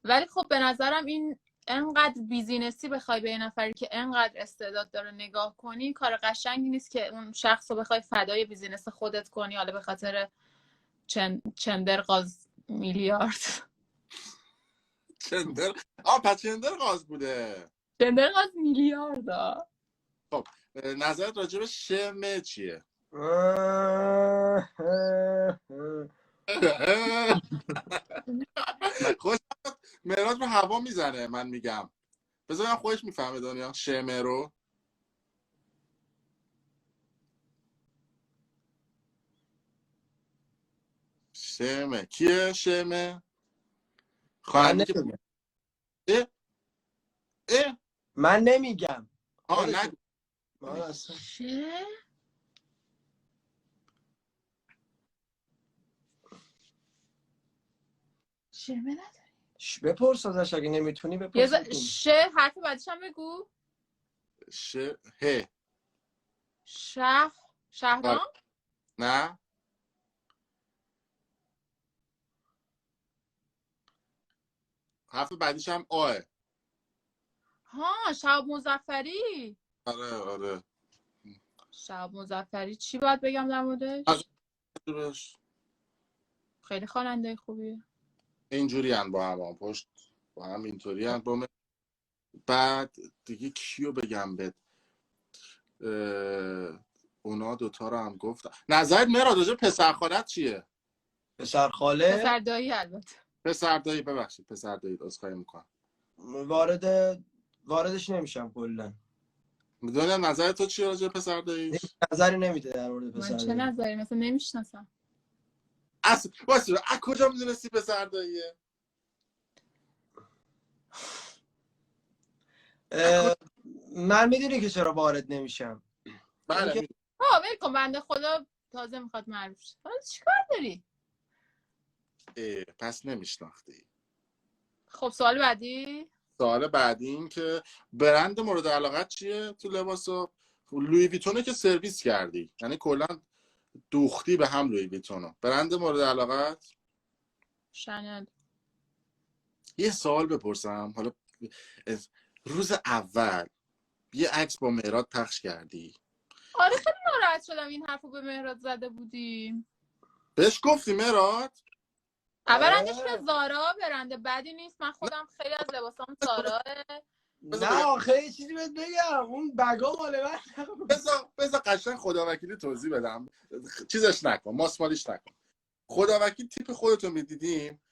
ولی خب به نظرم این انقدر بیزینسی بخوای به یه نفری که انقدر استعداد داره نگاه کنی کار قشنگی نیست که اون شخص رو بخوای فدای بیزینس خودت کنی حالا به خاطر چندرغاز میلیارد. پس چندرغاز بوده. چندرغاز میلیارد. خب نظرت راجع به شمه چیه؟ خوش مهراد رو هوا میزنه من میگم بذارم خودش میفهمه دنیا شمه رو. شمه کیه شمه؟ من خواننده که نمیگم. اه من نمیگم. نگو. من اصلا چه؟ شمه نداری؟ بپرس ازش اگه نمیتونی بپرس. حرف بعدش هم بگو. هه شهرام؟ نه حرف بعدیش هم آه. ها شهاب مظفری. آره شهاب مظفری چی باید بگم در موردش؟ خیلی خواننده خوبیه. اینجوری هم با هم پشت با هم اینطوری هم با بعد دیگه کیو بگم بهت؟ اونا دوتا رو هم گفتم. نظرت مراد راجع پسر خالت چیه؟ پسر خاله؟ پسر دایی البته. پسر دایی ببخشید پسر دایی عذرخواهی میکنم. واردش نمیشم کلا. میدونم نظر تو چیه راجع پسر داییش؟ نظری نمیده در مورد پسر من چه دایی. نظری مثلا نمیشناسم. اصلا واسه از کجا میدونستی پسر داییه؟ من میدونی که چرا وارد نمیشم. بله ول کن بنده خدا تازه میخواد معروف شه. حالا چیکار داری؟ پس نمیشناختی. خب سوال بعدی. سوال بعدی این که برند مورد علاقت چیه تو لباسا؟ لویی ویتونه که سرویس کردی، یعنی کلا دوختی به هم لویی ویتونو. برند مورد علاقت؟ شانل. یه سوال بپرسم حالا. روز اول یه عکس با مهراد پخش کردی. آره خیلی ناراحت شدم این حرفو به مهراد زده بودیم. بهش گفتی مهراد؟ اولندش که زارا برنده بدی نیست. من خودم خیلی از لباسام زاراه. نه آخه یه چیزی بهت بگم، اون بگا مال من. بذار قشنگ خداوکیلی توضیح بدم. چیزش نکن، ماسمالیش نکن. خداوکیل تیپ خودتو میدیدیم،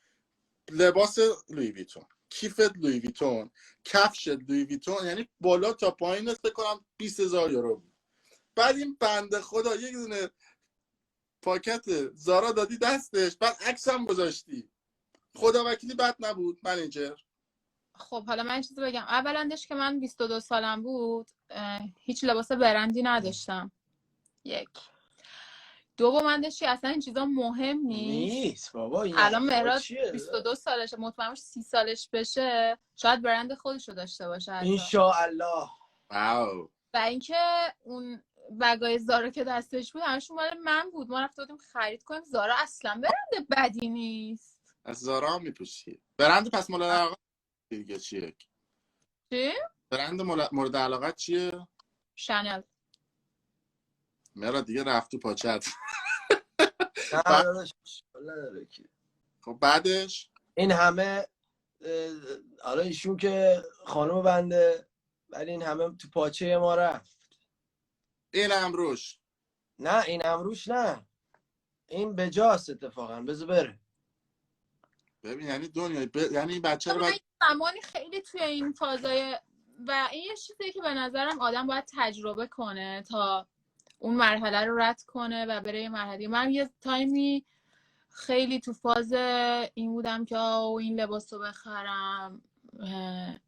لباس لویی ویتون، کیفت لویی ویتون، کفشت لویی ویتون، یعنی بالا تا پایینت فکر کنم 20,000 یورو بود. بعد این بنده خدا یک دونه پاکت زارا دادی دستش، بعد عکس هم گذاشتی. خداوکیلی بد نبود منیجر؟ خب حالا من چیزی بگم. اولندش که من 22 سالم بود هیچ لباس برندی نداشتم. یک. دومندش که اصلا این چیزا مهم نیست بابا. این الان مهراد 22 سالشه، مطمئنم 30 سالش بشه شاید برند خودش رو داشته باشه انشاءالله. واو. و اینکه اون بگای زارا که دستش بود همشون مال من بود. ما رفته بودیم خرید کنیم. زارا اصلا برند بدی نیست. از زارا هم میپوشی. برند پس مورد علاقت دیگه چیه؟ چی؟ برند مورد علاقت چیه؟ شانل. مرا دیگه رفت تو پاچت. خب بعدش این همه حالا ایشون که خانم بنده، ولی این همه تو پاچه ما رفت. این امروش نه این امروش نه، این بجاست اتفاقا. بذار بره. ببین یعنی دنیا یعنی این بچه رو من زمانی خیلی توی این فازای و این یه چیزی که به نظرم آدم باید تجربه کنه تا اون مرحله رو رد کنه و بره یه مرحله. من یه تایمی خیلی تو فاز این بودم که این لباس رو بخرم،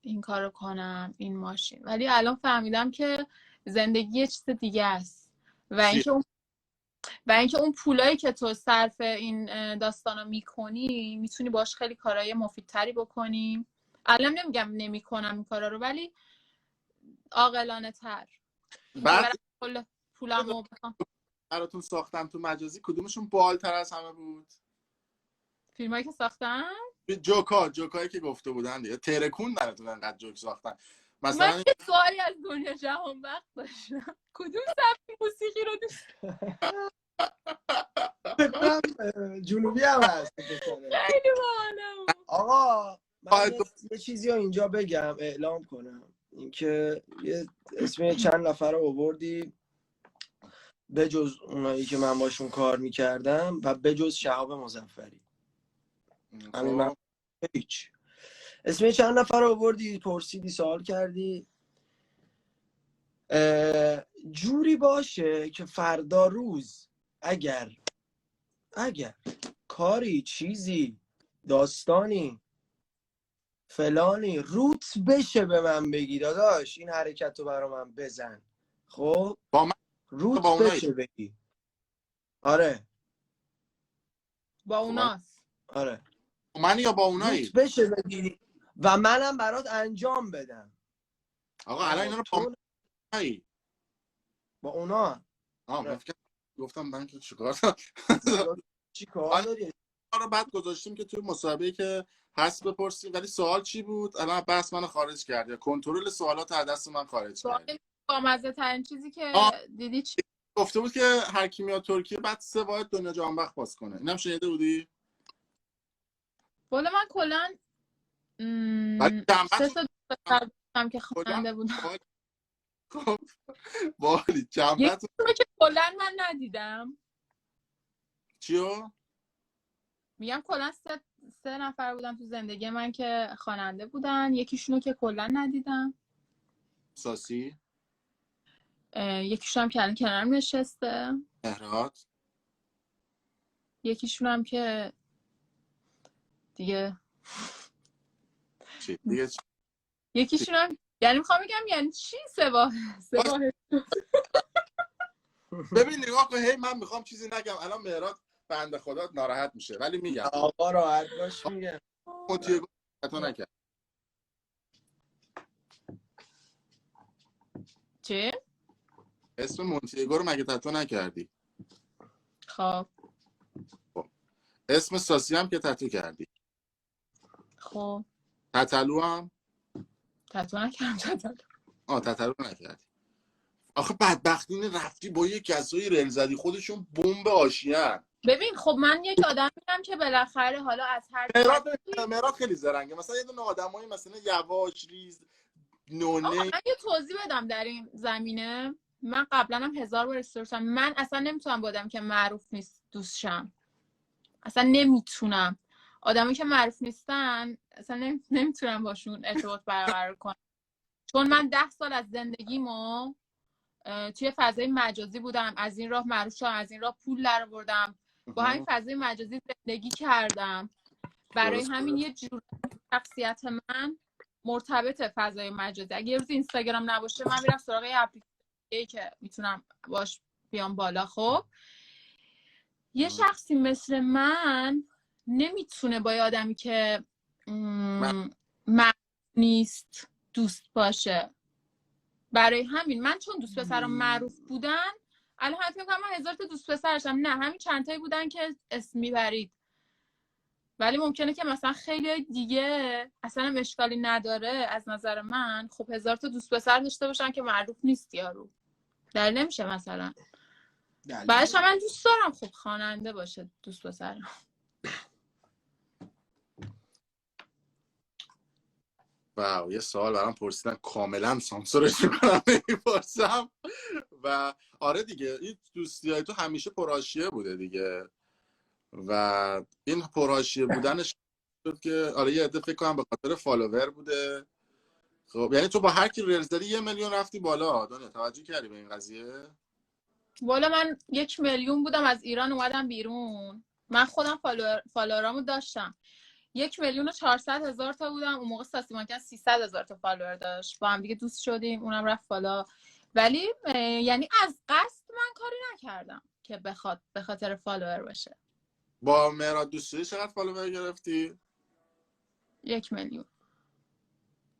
این کارو کنم، این ماشین، ولی الان فهمیدم که زندگی یه چیز دیگه است و اینکه اون پولایی که تو صرف این داستانا میکنی میتونی باش خیلی کارهای مفیدتری بکنی. الان نمیگم نمیکنم این کارا رو، ولی عاقلانه تر. بعد کل پولمو بخوام براتون ساختم تو مجازی، کدومشون بالتر از همه بود؟ فیلمایی که ساختم جوکایی که گفته بودن دیگه ترکون براتون انقدر جوک ساختن. من مثلا یه سوالی از دنیا جهان وقت داشتم. کدوم سبک موسیقی رو دوست جنوبی هم هست. خیلی باحالم. آقا من یه چیزی رو اینجا بگم، اعلام کنم، اینکه یه اسم چند نفر رو آوردی بجز اونایی که من باشون کار میکردم و بجز شهاب مظفری. همین من هیچ اسم چند نفر رو آوردی، پرسیدی، سوال کردی. جوری باشه که فردا روز اگر اگر کاری چیزی داستانی فلانی روت بشه به من بگی داداش این حرکت رو برا من بزن، خب با من روت با اونایی بشه بگی آره با اوناست. آره با من یا با روت اونایی؟ بشه بگی و منم برات انجام بدم. آقا الان اینا رو با تو اونایی؟ با اونا من فکر گفتم من که چیکار چی کار داری؟ رو بعد گذاشتیم که توی مسابقه که هست بپرسیم، ولی سوال چی بود؟ الان بحث منو خارج کرد. کنترل سوالات از دست من خارج کرد. با مزه ترین چیزی که دیدی چی؟ گفته بود که هر کی میاد ترکیه بعد 3 واحد دنیا جهانبخش باز کنه. اینم شنیده بودی؟ والا من کلا ولی 3 تا دوستم که خواننده بودم. خب باحالی. یکی جنبت رو که کلا من ندیدم. چیو؟ میگم کلا 3 نفر بودم تو زندگی من که خواننده بودن، یکیشونو که کلا ندیدم. ساسی؟ یکیشون هم که الان کنارم نشسته. مهرات؟ یکیشون هم که دیگه چی؟ دیگه چی؟ یکیشون هم یعنی میخوام بگم یعنی چی 3 واحد. ببین نگاه کن، هی من میخوام چیزی نگم، الان مهرات بنده خدا ناراحت میشه ولی میگم. آقا راحت باش میگم. مونتیگو تتو نکرد. چه؟ اسم مونتیگو رو مگه تتو نکردی؟ خب اسم ساسی هم که تتو کردی. خب تتلو هم؟ تتو نکردم. تتلو نکردی. آخه بدبختی اینه رفتی با یه کسایی رل زدی خودشون بمب آشیان. ببین خب من یک آدم میدم که بالاخره حالا از هر مهرات خیلی زرنگه، مثلا یه دونه آدمایی مثلا یواش ریز نونه. من یه توضیح بدم در این زمینه. من قبلا هم 1000 بار استوری داشتم. من اصلا نمیتونم با آدم که معروف نیست دوست شم. اصلا نمیتونم. آدمایی که معروف نیستن اصلا نمیتونم باشون ارتباط برقرار کنم. چون من 10 سال از زندگیمو توی فضای مجازی بودم، از این راه معروف شدم، از این راه پول درآوردم، با همین فضای مجازی زندگی کردم. برای همین یه جور شخصیت من مرتبط فضای مجازی. اگه یه روز اینستاگرام نباشه من میرم سراغ یه اپلیکیشنی که میتونم باش بیام بالا. خب یه شخصی مثل من نمیتونه با یه آدمی که معروف نیست دوست باشه. برای همین من چون دوست پسرم معروف بودن الان حتی میگم من 1000 تا دوست پسرشم، نه همین چند تایی بودن که اسم میبرید. ولی ممکنه که مثلا خیلی دیگه اصلا اشکالی نداره از نظر من. خب 1000 تا دوست پسر داشته باشن که معروف نیست یارو، در نمیشه مثلا. بعدش من دوست دارم خب خواننده باشه دوست پسرم. واو، یه سوال برام پرسیدن کاملا سانسورش میکنم نمیپرسم. و آره دیگه این دوستیای تو همیشه پرحاشیه بوده دیگه و این پرحاشیه بودنش شد که آره یه عده فکر کنم به خاطر فالوور بوده. خب یعنی تو با هر کی ریلز داری 1 میلیون رفتی بالا. دنیا توجه کردی به این قضیه؟ والا من 1 میلیون بودم از ایران اومدم بیرون. من خودم فالوورامو داشتم. 1,400,000 تا بودم اون موقع. ساسی مانکن 300,000 تا فالوور داشت. با هم دیگه دوست شدیم، اونم رفت بالا. ولی یعنی از قصد من کاری نکردم که به خاطر فالوور باشه. با مهراد دوستی چقدر فالوور گرفتی؟ 1 میلیون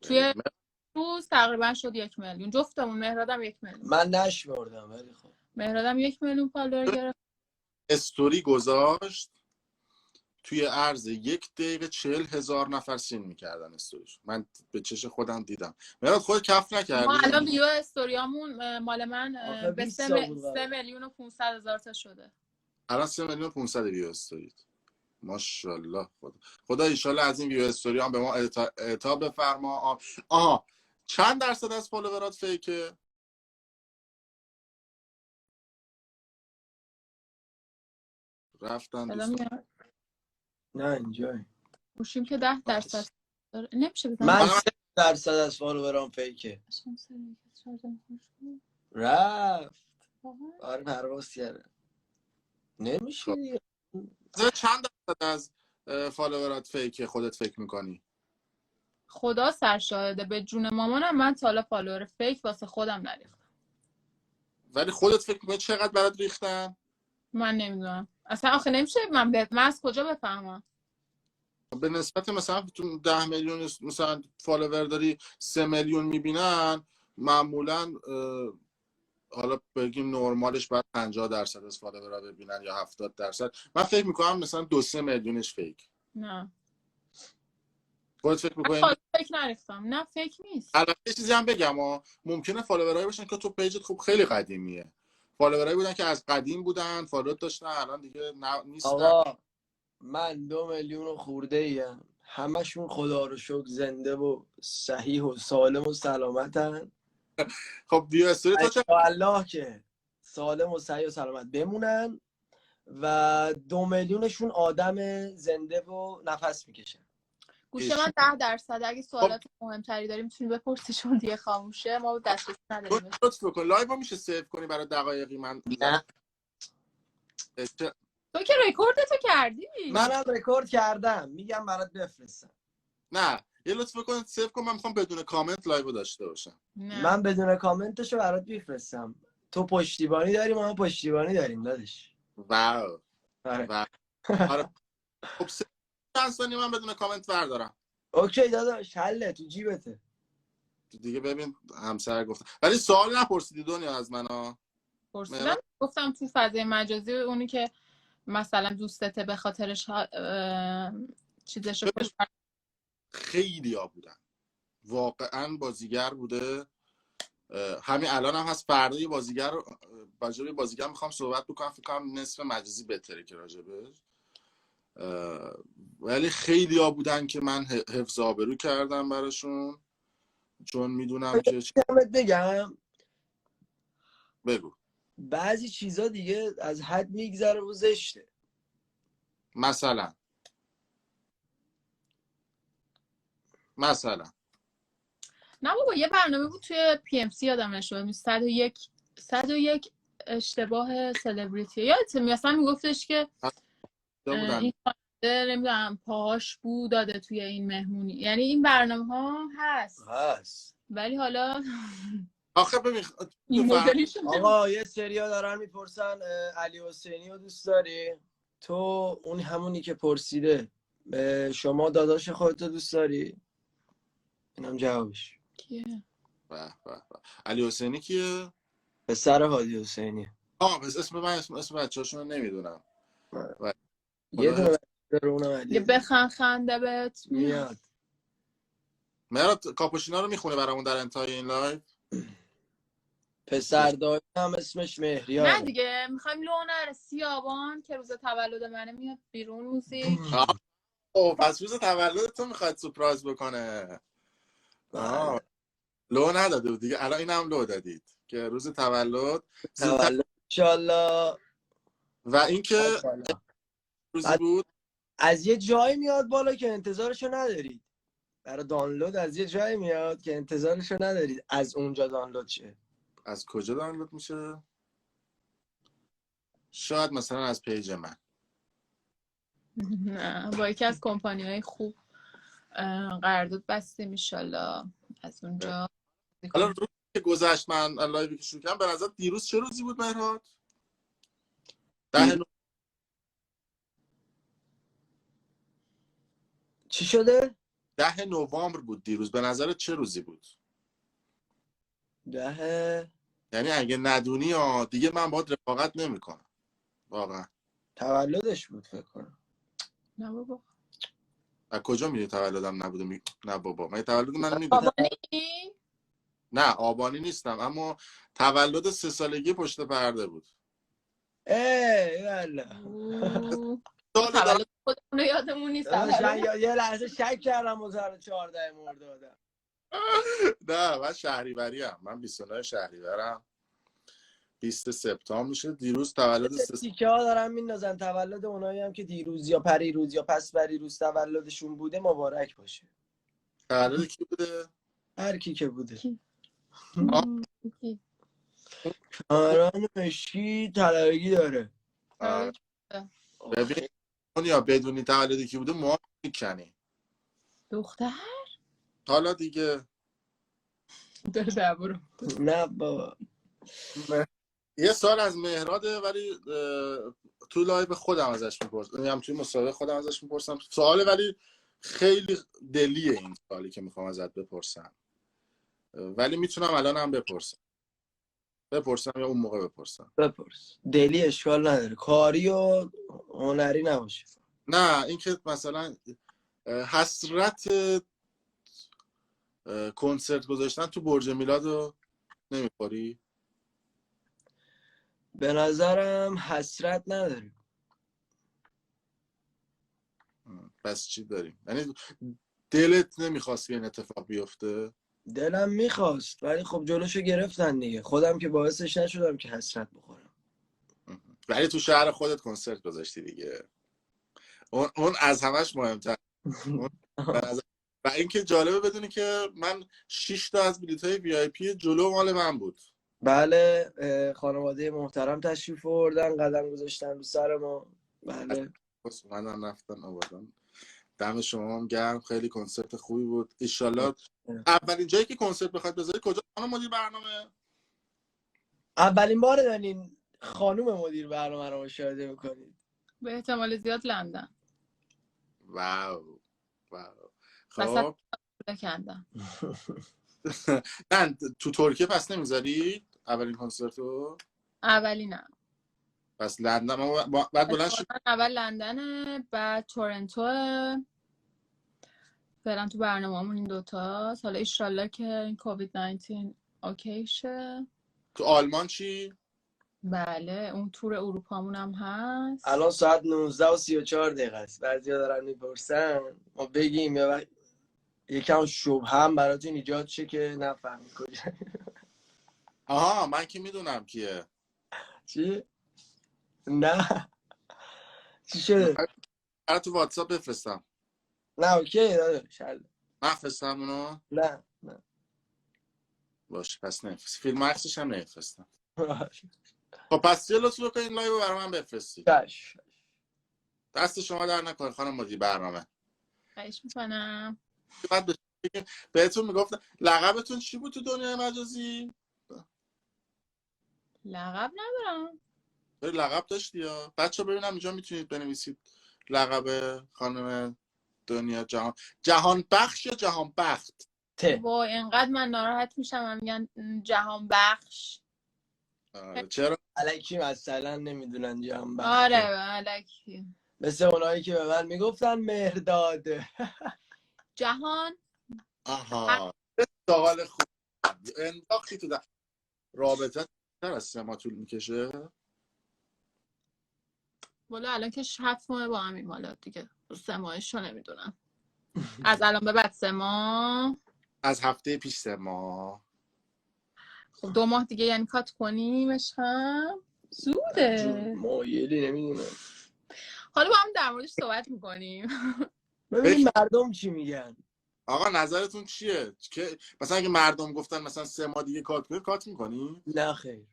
توی روز تقریبا شد 1 میلیون. جفتمون. مهرادم 1 میلیون. من نشمردم ولی خب مهرادم 1 میلیون فالوور گرفت. استوری گذاشت توی عرض 1 دقیقه 40,000 نفر سین میکردن استوریش. من به چش خودم دیدم. مهراد خود کف نکردی؟ ما الان ویو استوریامون مال من به 3 میلیون و 500,000 تا شده. الان 3 میلیون و 500 ویو استوریت. ماشاءالله. خدا ان شاءالله از این ویو استوری هم به ما اعطا بفرما. آها چند درصد از فالوورات فیکه؟ رفتن دوستان. نه اینجایی گوشیم که 10% نمیشه بزنم. من 3% از فالوورام فیکه. رفت. آره پرواز کرده. نمیشه دیگه. چند درصد از فالوورات فیکه خودت فکر میکنی؟ خدا سرشاهده به جون مامانم من تا حالا فالوور فیک واسه خودم نریختم. ولی خودت فکر میکنی چقدر برات ریختن؟ من نمیدونم اصلا. آخه نمیشه من از کجا بفهمم؟ به نسبت مثلا تو 10 میلیون مثلا فالوور داری 3 میلیون میبینن، معمولا حالا بگیم نرمالش باید 50% از فالوورها ببینن یا 70%. من فکر میکنم مثلا 2-3 میلیونش فیک. نه خودت فکر من میکنی؟ فیک نریختم. نه فیک نیست. البته یه چیزی هم بگم ممکنه فالوورایی باشن که تو پیجت خوب خیلی قدیمیه، فالوورایی بودن که از قدیم بودن فالوت داشتن الان دیگه نیستن. آقا من 2 میلیون خورده ایم، همشون خدا رو شکر زنده و صحیح و سالم و سلامتن. خب دیو استوری تو چه؟ الله که سالم و صحیح و سلامت بمونن و 2 میلیونشون آدم زنده و نفس میکشن. گوشه من 10%. اگه سوالات مهمتری داری میتونی بپرسی چون دیگه خاموشه، ما دسترسی نداریم. لطف بکن لایو میشه سیو کنی برای دقایقی من نه تو که رکوردتو کردی. منم رکورد کردم، میگم برات بفرستم. نه یه لطف بکن سیو کن، من میخوام بدون کامنت لایو داشته باشم. نه. من بدون کامنتشو برات میفرستم. تو پشتیبانی داری ما پشتیبانی داریم داداش. واو آره. واو. آره خب چند ثانیه من بدون کامنت بردارم. اوکی داداش حله، تو جیبته دیگه ببین همسر گفتم ولی سوال نپرسیدی دنیا از من پرسیدم گفتم تو فضای مجازی اونی که مثلا دوستته به خاطرش چیزشو خیلی ها بودن واقعا بازیگر بوده، همین الان هم هست، فردا یه بازیگر میخوام صحبت بکنم، فکر کنم نصف مجازی بهتره که راجبش، ولی خیلی ها بودن که من حفظ آبرو کردم براشون چون میدونم که بگم بگو بعضی چیزا دیگه از حد میگذره و زشته. مثلا نه بابا یه برنامه بود توی پی ام سی یادم نشه 101 اشتباه سلبریتی یادت مثلا میگفتش که این نمیدونم پاهاش بو داده توی این مهمونی. یعنی این برنامه ها هست ولی حالا آخه ببین این مدلیش آقا یه سریا دارن میپرسن علی حسینی رو دوست داری؟ تو اون همونی که پرسیده شما داداش خودتو دوست داری؟ اینم جوابش. کیه؟ علی حسینی کیه؟ پسر هادی حسینی. بس اسم من اسم بچه‌هاشون رو نمیدونم. یه دونه داره اونم علی. یه بخن خنده بهت میاد. مراد کاپوشینا رو میخونه برامون در انتهای این لایو. پسر دایی هم اسمش مهریاره. نه دیگه میخوایم لونر سیابان که روز تولد منه میاد بیرون موزیک. پس روز تولد تو میخواد سورپرایز بکنه. لو نداده بود دیگه، الان اینم لو دادید که روز تولد انشالله. و اینکه روزی بود از یه جایی میاد بالا که انتظارشو ندارید. برای دانلود از یه جایی میاد که انتظارشو ندارید از اونجا دانلود شه. از کجا دانلود میشه؟ شاید مثلا از پیج من. نه با یکی از کمپانی‌های خوب قرارداد بستیم انشالله از اونجا. حالا روزی که گذشت من لایوی که شروع کردم به نظر دیروز چه روزی بود مهراد؟ 10 چی شده؟ 10 نوامبر بود دیروز، به نظر چه روزی بود؟ 10 یعنی اگه ندونی دیگه من باهات رفاقت نمیکنم واقعا. تولدش بود فکر کنم. نه بابا از کجا میدونی تولدم نبوده؟ نه بابا من تولد من میدونم. آبانی؟ نه آبانی نیستم، اما تولد 3 سالگی پشت پرده بود. والا تولد خودمون یادمون نیست. یه لحظه شک کردم موزار 14 مرداد. نه من شهریوری ام، من 29 شهریورم، 20 سپتامبر میشه. دیروز تولد تیکه ها دارن میندازن تولد اونایی هم که دیروز یا پریروز یا پس پریروز تولدشون بوده مبارک باشه. تولد کی بوده؟ هر کی که بوده. کامران مشکی طلبگی داره. ببین یا بدونی تولد کی بوده ما میکنی دختر حالا دیگه داره برو. نه بابا یه سال از مهراده، ولی تو لایو خودم ازش میپرسم، یعنی توی مصاحبه خودم ازش میپرسم سواله، ولی خیلی دلیه این سوالی که میخوام ازت بپرسم، ولی میتونم الان هم بپرسم یا اون موقع بپرسم. بپرس. دلی اشکال نداره، کاری و هنری نباشه. نه اینکه مثلا حسرت کنسرت گذاشتن تو برج میلاد رو نمیخوری؟ به نظرم حسرت نداریم. پس چی داریم؟ یعنی دلت نمیخواست که این اتفاق بیفته؟ دلم میخواست ولی خب جلوشو گرفتن دیگه. خودم که باعثش نشدم که حسرت بخورم. ولی تو شهر خودت کنسرت گذاشتی دیگه، اون از همش مهمتر. و اینکه جالبه بدونی که من 6 تا از بلیط‌های وی آی پی جلو مال من بود. بله خانواده محترم تشریف آوردن، قدم گذاشتن رو سر ما. بله اومدن رفتن آوردن. دم شما هم گرم، خیلی کنسرت خوبی بود. ایشالله اولین جایی که کنسرت بخواد بذاری کجا خانم مدیر برنامه؟ اولین بار دارین خانم مدیر برنامه رو مشاهده میکنید. به احتمال زیاد لندن. واو وسط خب کندم. نه تو ترکیه پس نمیذاری اولین کنسرت رو؟ اولی نه. پس لندن بعد بلند شد. اول لندنه، بعد تورنتو. فعلا تو برنامه‌مون این دوتا. حالا ایشالله که این کووید 19 اوکی شه. تو آلمان چی؟ بله اون تور اروپامون هم هست. الان ساعت 19:34 است. بعضیا دارن میپرسن ما بگیم یا یکم شبهه هم براتون ایجاد شه که نفهمید کجا. آها من که میدونم کیه. چی؟ نه چی شده؟ برای تو واتساپ بفرستم. نه اوکی داداش. نفرستم اونو؟ نه باشه پس نفرست. فیلم عکسش هم نفرستم. خب پس یه لطف بکنید این لایو برای من بفرستید. باش دست شما در نکنه خانم مدیر برنامه. خواهش میکنم. بعد بهتون میگفتم لقبتون چی بود تو دنیای مجازی؟ لقب ندارم. لقب داشتی یا بچه ببینم اینجا میتونید بنویسید لقب خانم دنیا جهان بخش یا جهان بخت؟ وای اینقدر من ناراحت میشم میگن جهان بخش. چرا؟ الکی مثلا نمیدونن جهان بخش. آره الکی. مثل اونایی که به من میگفتن مهرداد. جهان. آها سوال خوب انداختی تو رابطه تر از 3 ماه طول میکشه؟ والا الان که 7 ماه با همین حالا دیگه 3 ماهشو نمیدونم. از الان به بعد 3 ماه. از هفته پیش 3 ماه. خب 2 ماه دیگه یعنی کات کنیمش هم زوده. مایلی نمیدونم. حالا با هم در موردش صحبت میکنیم. ببینیم مردم چی میگن. آقا نظرتون چیه؟ که مثلا اگه مردم گفتن مثلا 3 ماه دیگه کات کنی کات میکنی؟ نه خیر.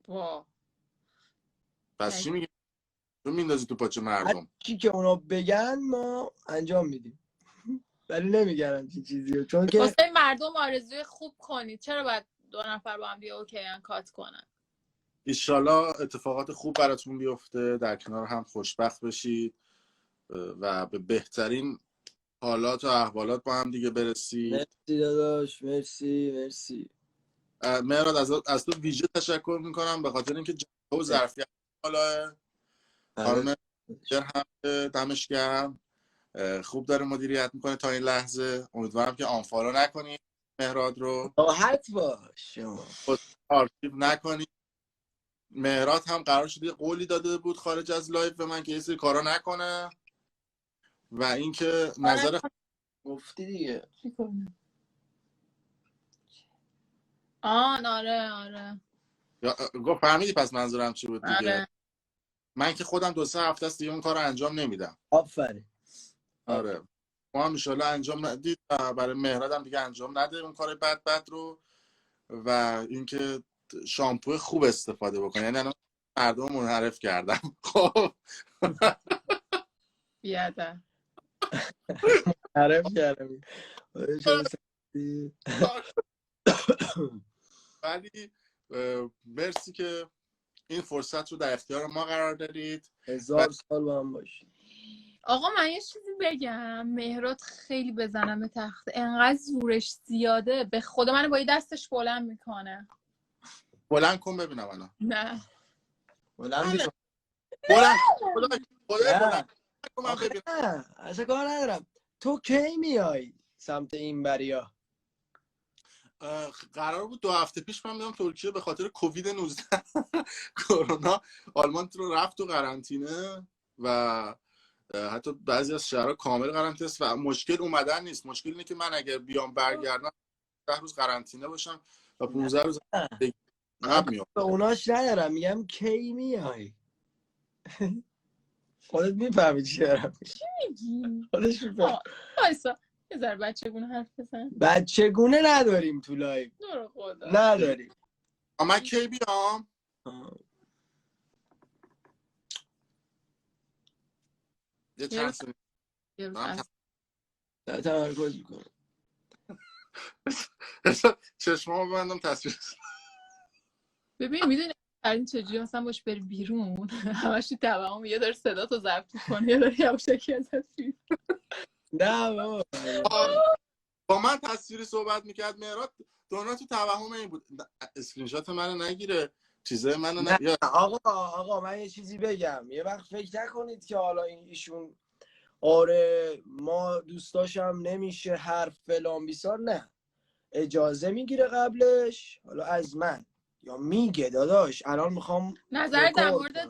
وا پس چی میگی؟ تو میندازی تو پاچه مردم. چی که اونا بگن ما انجام میدیم. ولی نمیگن چی چیزیه چون که واسه مردم آرزوی خوب کنید. چرا باید 2 نفر با هم دیگه اوکی ان کات کنن؟ ایشالله اتفاقات خوب براتون بیفته، در کنار هم خوشبخت بشید و به بهترین حالات و احوالات با هم دیگه برسید. مرسی داداش مرسی. مهراد از تو ویژه تشکر میکنم به خاطر اینکه جواب و ظرفیت بالا. خانم هم دمش گرم، خوب داره مدیریت میکنه تا این لحظه. امیدوارم که آنفالو نکنید مهراد رو، راحت باش آرشیو نکنید. مهراد هم قرار شد یه قولی داده بود خارج از لایو به من که یه سری کارا نکنه و اینکه نظر گفتی دیگه. آره گفت فهمیدی پس منظورم چی بود دیگه. آره. من که خودم 2-3 هفته است دیگه اون کارو انجام نمیدم. آفرین. آره ما هم انشالله انجام ندید و برای مهراد هم دیگه انجام نده اون کار بد رو، و اینکه شامپو خوب استفاده بکنه. یعنی مردم منحرف کردم. خب بیاده عرف کردم. ولی مرسی که این فرصت رو در اختیار ما قرار دارید. 1000 سال با هم باشید. آقا من یه چیزی بگم، مهراد خیلی بزنم به تخت، انقدر زورش زیاده، به خدا من با یه دستش بلند میکنه. بلند کن ببینم الان. نه بلند بلند خدای نه. من ببینم. نه اصلا کار ندارم. تو کی میای سمت این بریا؟ قرار بود 2 هفته پیش من میام ترکیه، به خاطر کووید 19 کرونا آلمان رو رفت تو قرنطینه و حتی بعضی از شهرها کامل قرنطینه است و مشکل اومدن نیست. مشکل اینه که من اگر بیام برگردم 10 روز قرنطینه باشم و 15 روز به اوناش ندارم، میگم کی میای. خودت میفهمی چی دارم میگی؟ خودش میفهم. وایسا یه ذره بچگونه حرف بزن. بچگونه نداریم تو لایو. نور خدا نداریم. من کی بیام؟ یه چند سنی تمرکز میکنم. چشمامو ببندم تصویر. ببین میدونی این چجوری مثلا باش بری بیرون همش تو توهم یه داره صدا تو ضبط کنه یه داره یواشکی ازت بیرون. نه بابا با من تصویری صحبت میکرد مهراد، دنیا تو توهم این بود اسکرین شات منو نگیره، چیزای منو نه. آقا من یه چیزی بگم. یه وقت فکر نکنید که حالا ایشون آره ما دوستاشم نمیشه حرف فلان بیسار. نه، اجازه میگیره قبلش حالا از من یا میگه داداش الان میخوام نظر در مورد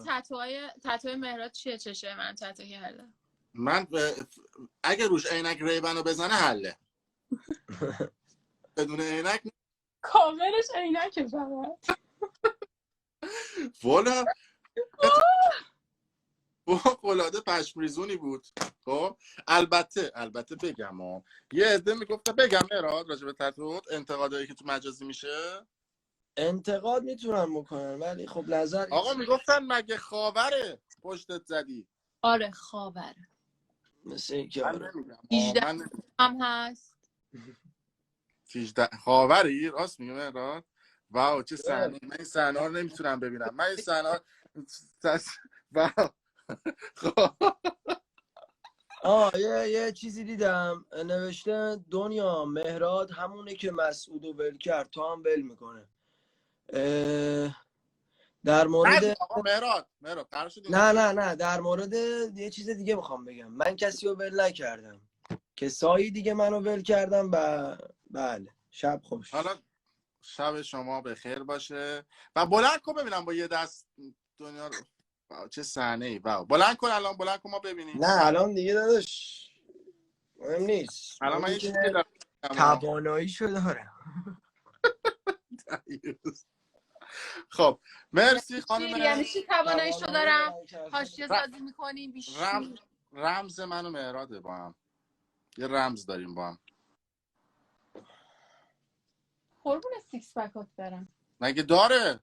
تتوی مهراد چیه؟ چشه من تتو کردم. من اگه روش عینک ریبنو بزنه حله. بدون عینک کاملش عینکه فقط. والا قلاده پشمریزونی بود. خب البته بگم یه عده میگفت بگم مهراد راجع به تتوت انتقادایی که تو مجازی میشه. انتقاد میتونم بکنم ولی خب نظر آقا میگفتن مگه خاوره پشتت زدی؟ آره خاوره. مثل اینکه من آره. نمیگم هم هست 18 خاوری راست میگه مهراد. واو چه صحنه. من این صحنه رو نمیتونم ببینم. من این صحنه واو. یه چیزی دیدم نوشته دنیا مهراد همونه که مسعودو ول کرد تو هم ول میکنه. در مورد مهراد نه در مورد یه چیز دیگه میخوام بگم. من کسی رو ول نکردم، کسایی دیگه منو ول کردم. بله شب خوش. حالا شب شما به خیر باشه و بلند کن ببینم با یه دست دنیا رو. چه صحنه ای. واو بلند کن الان، بلند کن ما ببینیم. نه الان دیگه داداش مهم نیست. الان من یه چیزی دارم تواناییشو دارم. خب مرسی خانم. یعنی چی تواناییشو دارم؟ حاشیه سازی می‌کنیم رمز من و مهراده با هم. یه رمز داریم با هم. قربون سیکس پکات برم. مگه داره؟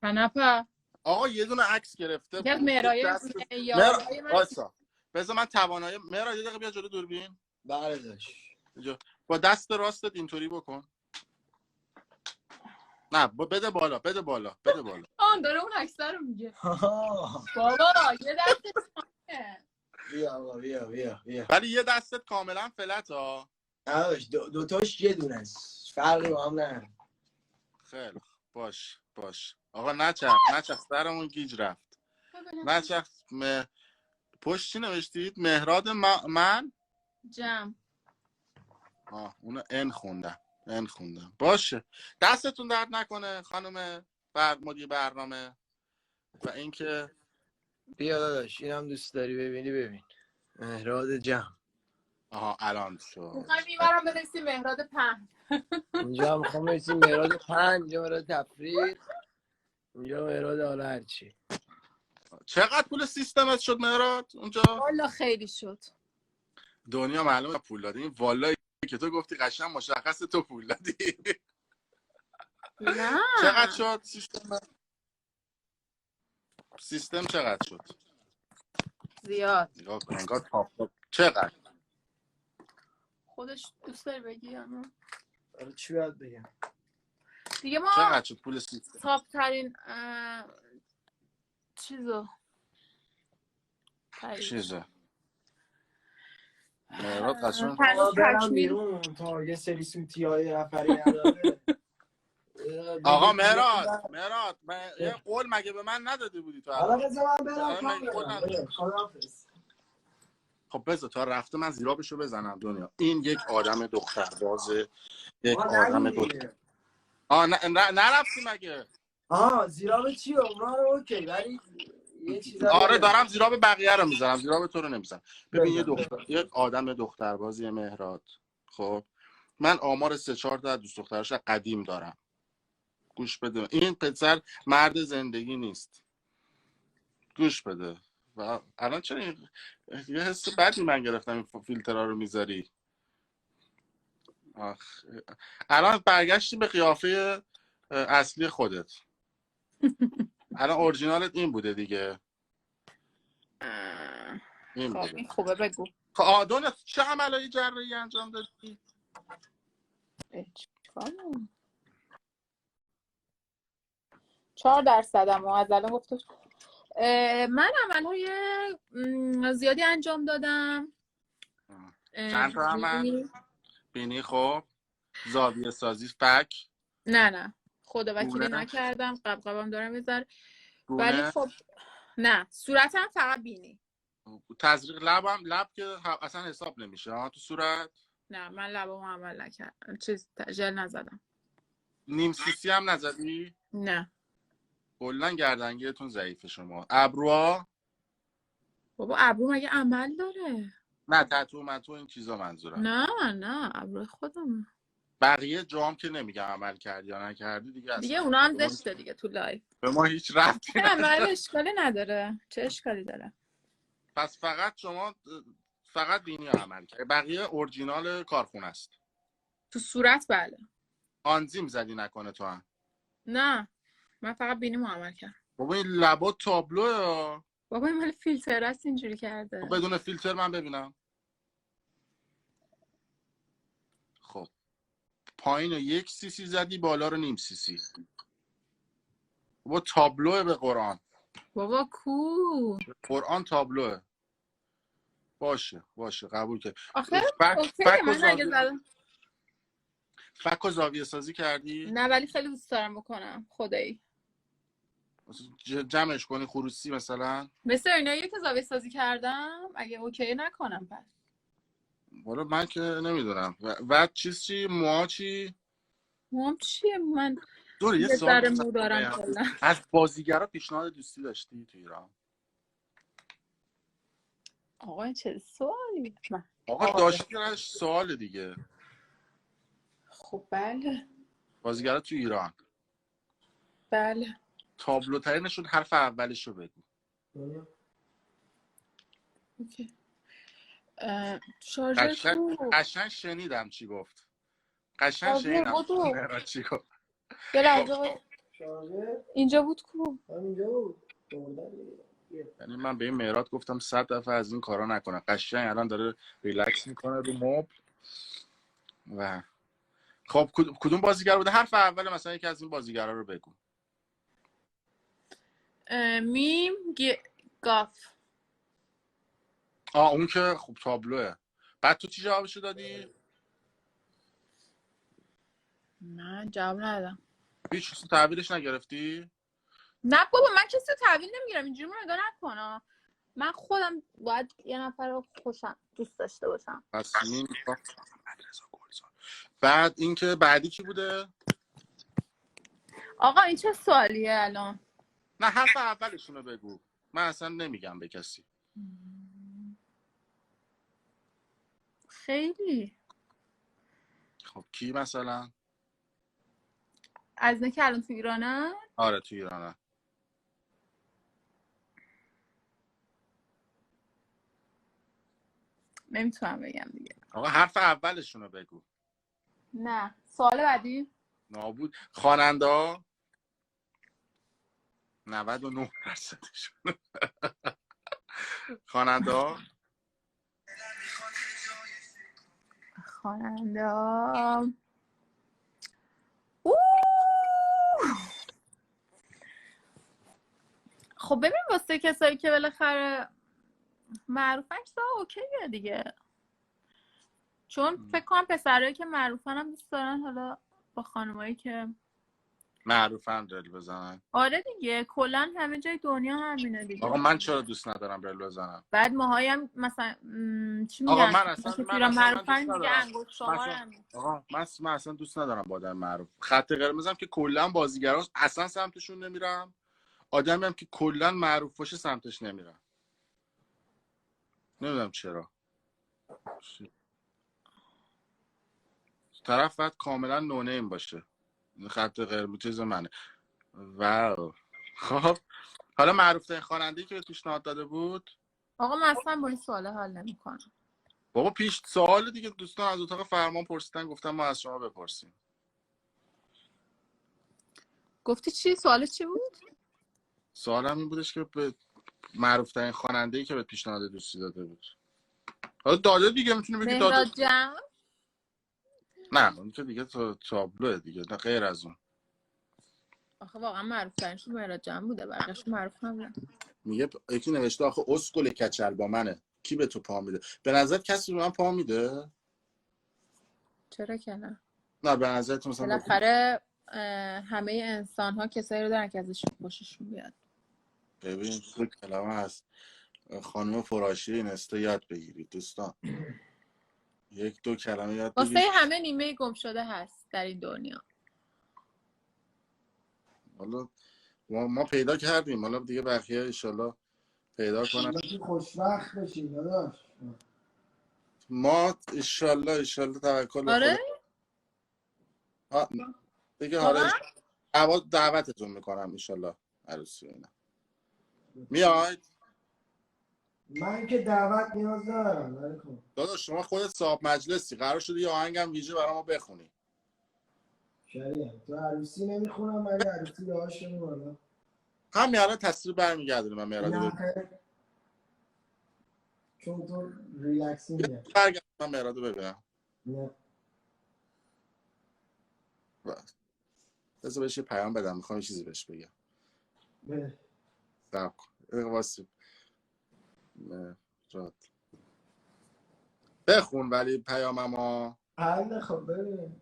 تنپا آقا یه دونه عکس گرفته یک مهرای وایسا بذار من توانایی مهرا یه دقیقه بیا جلو دوربین. بله داش با دست راستت اینطوری بکن. نه بده بالا آن داره اون عکس رو میگه. بابا یه دست بیا آقا بیا ولی یه دستت کاملا فلت ها. داش دوتاش یه دونه است، فرقی با هم نه. خیلی باش آقا نچخ سرمون گیج رفت. نچخ پشت چی نوشتید؟ مهراد من جم. اونو ان خوندم. باشه دستتون درد نکنه خانم مدیر برنامه. و اینکه بیا داداش اینم دوست داری ببینی ببین. مهراد جم. الان شد. میخوایم میبرم بنویسیم مهراد 5. اینجا میخوام بنویسیم مهراد 5، اینجا مهراد تفریق، اینجا مهراد حالا هرچی. چقدر پول سیستمت شد مهراد اونجا؟ والا خیلی شد. دنیا معلومه پول دادی. این والایی که تو گفتی قشنگ مشخصه تو پول دادی. نه چقدر شد سیستم؟ سیستم چقدر شد؟ زیاد. نگاه کن انگار تاپ چقدر؟ خودش دوست داری بگی اما آره چی باید بگم دیگه ما چقدر شد پول سیستم؟ تاپ ترین چیزه مهراد قشنگ برم بیرون تا یه سری سوتی های نفری نداره. آقا مهراد یه قول مگه به من نداده بودی تو حالا الان؟ بذار من برم خداحافظ. خب بذار تا رفته من زیرابشو بزنم دنیا. این یک آدم دختربازه، یک ما آدم نگیم. نرفتی مگه؟ زیراب چیه اونا رو اوکی ولی یه چیزایی آره دارم زیراب بقیه رو میزنم، زیراب تو رو نمیزنم. ببین بزن. یک آدم دختربازی مهراد. خب من آمار 3-4 تا دوست دخترش قدیم دارم. گوش بده، این پسر مرد زندگی نیست. گوش بده. و الان چرا یه حس بدی من گرفتم این فیلترها رو میذاری؟ الان برگشتی به قیافه اصلی خودت. الان اورجینالت این بوده دیگه. این خب بوده. این خوبه بگو. خب دنیا چه عملایی جراحی انجام دادی؟ 4% هم از الان گفته. من عملهای زیادی انجام دادم. چند تا عمل؟ بینی خب زاویه سازی فک؟ نه خدا وکیلی نکردم، قبقبم دارم میذاره ولی خب نه صورتم فقط بینی. تزریق لب که اصلا حساب نمیشه تو صورت. نه من لبامو عمل نکردم، چیز ژل نزدم. نیم سیسی هم نزدی؟ نه کلا گردنگیرتون ضعیفه شما. ابروها؟ بابا ابرو مگه عمل داره؟ نه تتو این چیزا منظورم. نه ابرو خودم. بقیه جام که نمیگم عمل کردی یا نکردی دیگه اونا هم زشته دیگه تو لایف. به ما هیچ ربطی نه نداره. عمل اشکالی نداره، چه اشکالی داره؟ پس فقط بینی عمل کرد، بقیه اورجینال کارخونه است. تو صورت بله. آنزیم زدی نکنه تو هم؟ نه من فقط بینیمو عمل کردم. بابا این لبا تابلوه. بابا این مال فیلتر است اینجوری کرده. خب بدون فیلتر من ببینم. خب پایین رو 1 cc زدی، بالا رو نیم cc. بابا تابلوه به قرآن. بابا کو قرآن تابلوه. باشه قبول کرد. آخه فک و زاویه سازی کردی؟ نه ولی خیلی دوست دارم بکنم خدایی. جمعش کنی خروسی مثلا؟ مثل اینایی که زاویه سازی کردم اگه اوکی نکنم پس. والا من که نمیدونم. و چی موها چی؟ موام چیه؟ من یه سوال مو دارم کلا. از بازیگرا پیشنهاد دوستی داشتی تو ایران؟ آقا این چه سوالی؟ آقا داشتیش سوال دیگه. خب بله. بازیگرا تو ایران. بله. تابلوترینشون حرف اولش رو بگو. اوکی. شارژر قشنگ شنیدم چی گفت. قشنگ شنیدم چی گفت. یه لحظه اینجا بود کو؟ اینجا بود. یعنی من به این مهراد گفتم 100 دفعه از این کارا نکنه. قشنگ الان داره ریلکس میکنه رو مبل. و خب کدوم بازیگر بوده؟ حرف اول مثلا یکی از این بازیگرا رو بگو. میم گاف. اون که خب تابلوه. بعد تو چی جوابشو دادی؟ من جواب ندادم. هیچ چیز تحویلش نگرفتی؟ نه بابا من کسی تحویل نمیگیرم، اینجوری رو نگاه نکن. من خودم باید یه نفر رو دوست داشته باشم. پس این بعد اینکه بعدی کی بوده؟ آقا این چه سوالیه الان؟ نه حرف اولشون رو بگو. من اصلا نمیگم به کسی. خیلی. خب کی مثلا؟ از نه که الان تو ایرانه؟ آره تو ایرانه. نمیتونم بگم دیگه. آقا حرف اولشون رو بگو. نه سوال بعدی؟ نابود. خواننده ها؟ 99%شون. خواننده ها خب ببین واسه کسایی که بالاخره معروفن که اوکیه دیگه، چون فکر کنم پسرایی که معروفن هم دوست دارن حالا با خانمایی که معروفن رل بزنن. آره دیگه، کلا همه جای دنیا همینه دیگه. آقا من چرا دوست ندارم رل بزنم؟ بعد ماهایی هم مثلا چی آقا میگن من اصلا معروفن دوست دیگه ندارم. انگشت شمارم. آقا من اصلا دوست ندارم با آدم معروف. خط قرمزم که کلا بازیگرا اصلا سمتشون نمیرم. آدمی هم که کلا معروف باشه سمتش نمیرم. نمیدونم چرا. طرف باید کاملا نونیم باشه. خط قرمز منه. واو. خب حالا معروف ترین خواننده‌ای که به پیشنهاد داده بود؟ آقا من اصلا با این سوال حال نمی‌کنم. بابا پیش سوال دیگه دوستان از اتاق فرمان پرسیدن، گفتم ما از شما بپرسیم. گفتی چی؟ سوال چی بود؟ سوالم این بودش که به معروف ترین خواننده‌ای که به پیشنهاد دوستی داده بود. حالا داده دیگه میتونه بگی داده. مهراد جمع؟ نه اون که دیگه تابلوه دیگه، نه غیر از اون. آخه واقعا معروف ترینشون مهراد جمع بوده، بقیه‌شون معروف نبودن. میگه یکی نوشته آخه اسکل کچل با منه، کی به تو پا میده؟ به نظر کسی به من پا میده؟ چرا که نه؟ نه به نظر تو مثلا بالاخره همه انسان ها کسایی رو دارن که ازش خوششون بیاد. ببین تو کلمه هست خانم فراشی اینستا یاد بگیرید دوستان. یک دو کلمه یاد بگیرید. واسه همه نیمه گم شده هست در این دنیا. حالا ما پیدا کردیم، حالا دیگه بقیه انشالله پیدا کنن. خوشبخت بشین داداش. ما انشالله توکل به آره؟ خدا دیگه. حالا دعوتتون میکنم انشالله عروسی اینا. میاید؟ من که دعوت نیاز دارم. داداش شما خودت صاحب مجلسی، قرار شده یه آهنگم ویژه برای ما بخونی. شریعه تو عروسی نمیخونم، ولی عروسی داشتم والا. همین الان تصویر برمیگردونم من مهرادو چون تو ریلکسینگه. برگردم من مهرادو ببینم. نه بذار بهش یه پیام بدم، میخوام یه چیزی بهش بگم. بله. صبر کن. واسه بخون ولی پیاممو. حل خب ببین.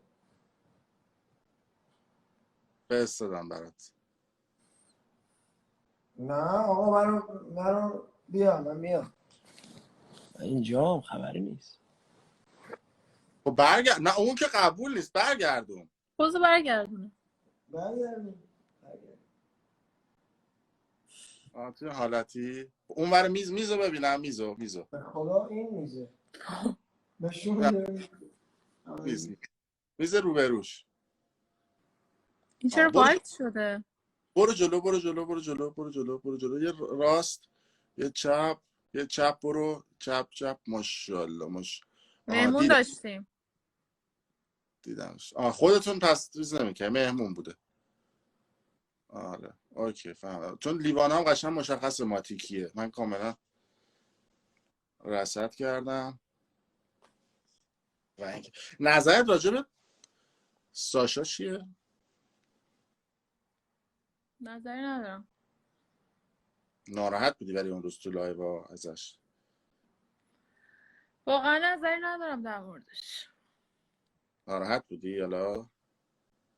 فرستادم برات. نه آقا منو بیا، من میام. اینجا هم خبری نیست. خب برگرد. نه اون که قبول نیست، برگردون. بازو برگردونه. برگردون. توی حالتی اونور میزو ببینم. میزو خدا این میزه نشون میز روبروش. این چرا وایت شده؟ برو جلو. یه راست یه چپ برو. چپ ماشاءالله مهمون داشتیم. دیدمش. خودتون تصدیز نمی‌کنی، مهمون بوده. آره اوکی فهمیدم. چون لیوان هم قشنگ مشخص ماتیکیه. من کاملا رصد کردم. و اینکه نظرت راجع به ساشا چیه؟ نظری ندارم. ناراحت بودی ولی اون روز تو لایو ازش؟ واقعا نظری ندارم در موردش. ناراحت بودی حالا؟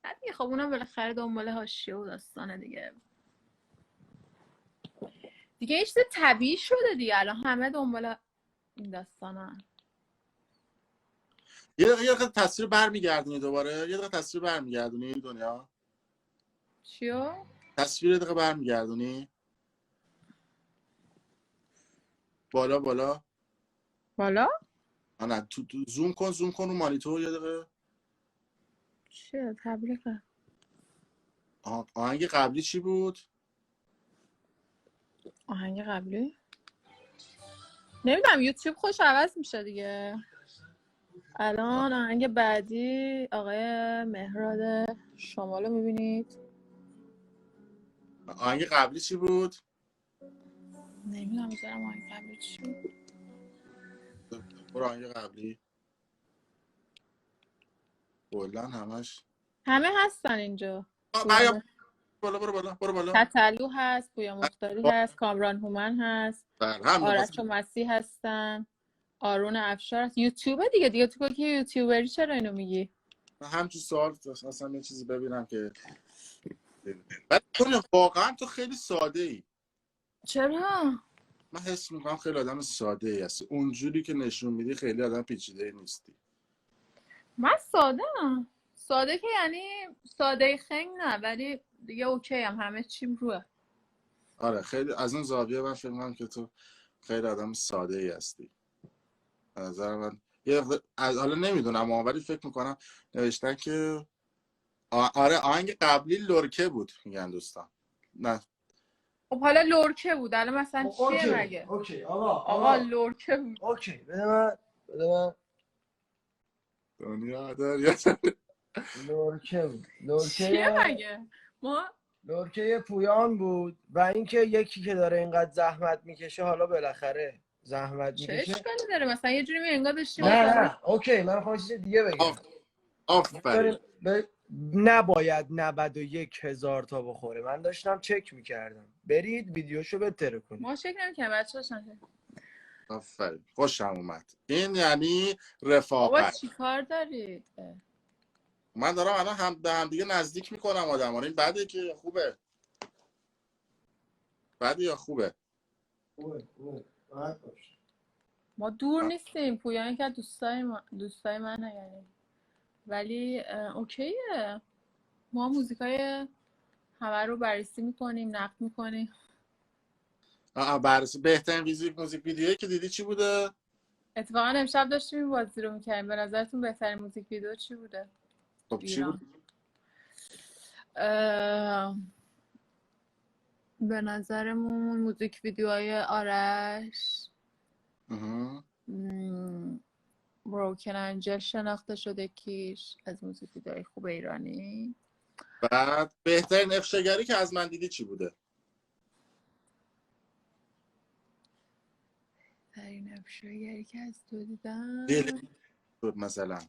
نه دیگه، خب اونم بالاخره دنبال حاشیه و داستانه دیگه یه چیز طبیعی شده دیگه، الان همه دنبال این داستانن. یه دقیقه تصویر برمیگردونی دوباره. یه دقیقه تصویر برمیگردونی دنیا. چیو؟ تصویر یه دقیقه برمیگردونی. بالا نه تو زوم کن رو مانیتور یه دقیقه. چیه تبلیغه؟ آهنگ قبلی چی بود؟ آهنگ قبلی؟ نمیدونم، یوتیوب خوش عوض میشه دیگه. الان آهنگ بعدی آقای مهراد شمالو میبینید. آهنگ قبلی چی بود؟ نمیدونم بذارم آهنگ قبلی چی بود. برو آهنگ قبلی. بلند همش همه هستن اینجا. برو بالا. تتلو هست، پویا مختاری هست، کامران هومن هست، آرش و مسیح هستن، آرون افشار هست. یوتیوبه دیگه تو که یوتیوبری چرا اینو میگی؟ همچین سوال اصلا یه چیزی ببینم که بعد واقعا تو خیلی ساده ای. چرا؟ من حس میکنم خیلی آدم ساده ای هستی. اونجوری که نشون میدی خیلی آدم پیچیده نیستی. من ساده که یعنی ساده خنگ نه، ولی دیگه اوکی هم همه چیم روه. آره خیلی از اون زاویه من فکر میکنم که تو خیلی آدم ساده ای هستی. به نظر من حالا نمیدونم ولی فکر میکنم نوشتن که آره آهنگ قبلی لرکه بود میگن دوستان. نه خب حالا لرکه بود الان مثلا چیه مگه؟ اوکی آقا لرکه بود. اوکی بده من دنیا لرکه بود. چیه مگه؟ ما لرکه پویان بود و اینکه یکی که داره اینقدر زحمت میکشه حالا بالاخره زحمت چه میکشه. اشکالی داره مثلا یه جوری انگار داشتیم نه اوکی من خواهم چیز دیگه بگم. آفرین. نباید 91,000 تا بخوره. من داشتم چک میکردم. برید ویدیوشو بهتره کنید. ما چک نمی‌کنیم بچه‌ها. آفرین خوشم اومد. این یعنی رفاقت. بابا چیکار دارید؟ من دارم الان هم به هم دیگه نزدیک میکنم آدم ها. این بده که خوبه؟ بده یا خوبه؟ خوبه. ما دور نیستیم. پویان که دوستای منه یعنی. ولی اوکیه. ما موزیکای همه رو بررسی میکنیم، نقد میکنیم. بررسی بهترین موزیک ویدیویی که دیدی چی بوده؟ اتفاقا امشب داشتیم این بازی رو میکردیم. به نظرتون بهترین موزیک ویدیو چی بوده؟ خب چی بود؟ به نظرمون موزیک ویدیوهای آرش بروکن انجل شناخته شده کیش از موزیک ویدیوهای خوب ایرانی. بعد بهترین افشاگری که از من دیدی چی بوده؟ بهترین افشاگری که از تو دیدم شد مثلا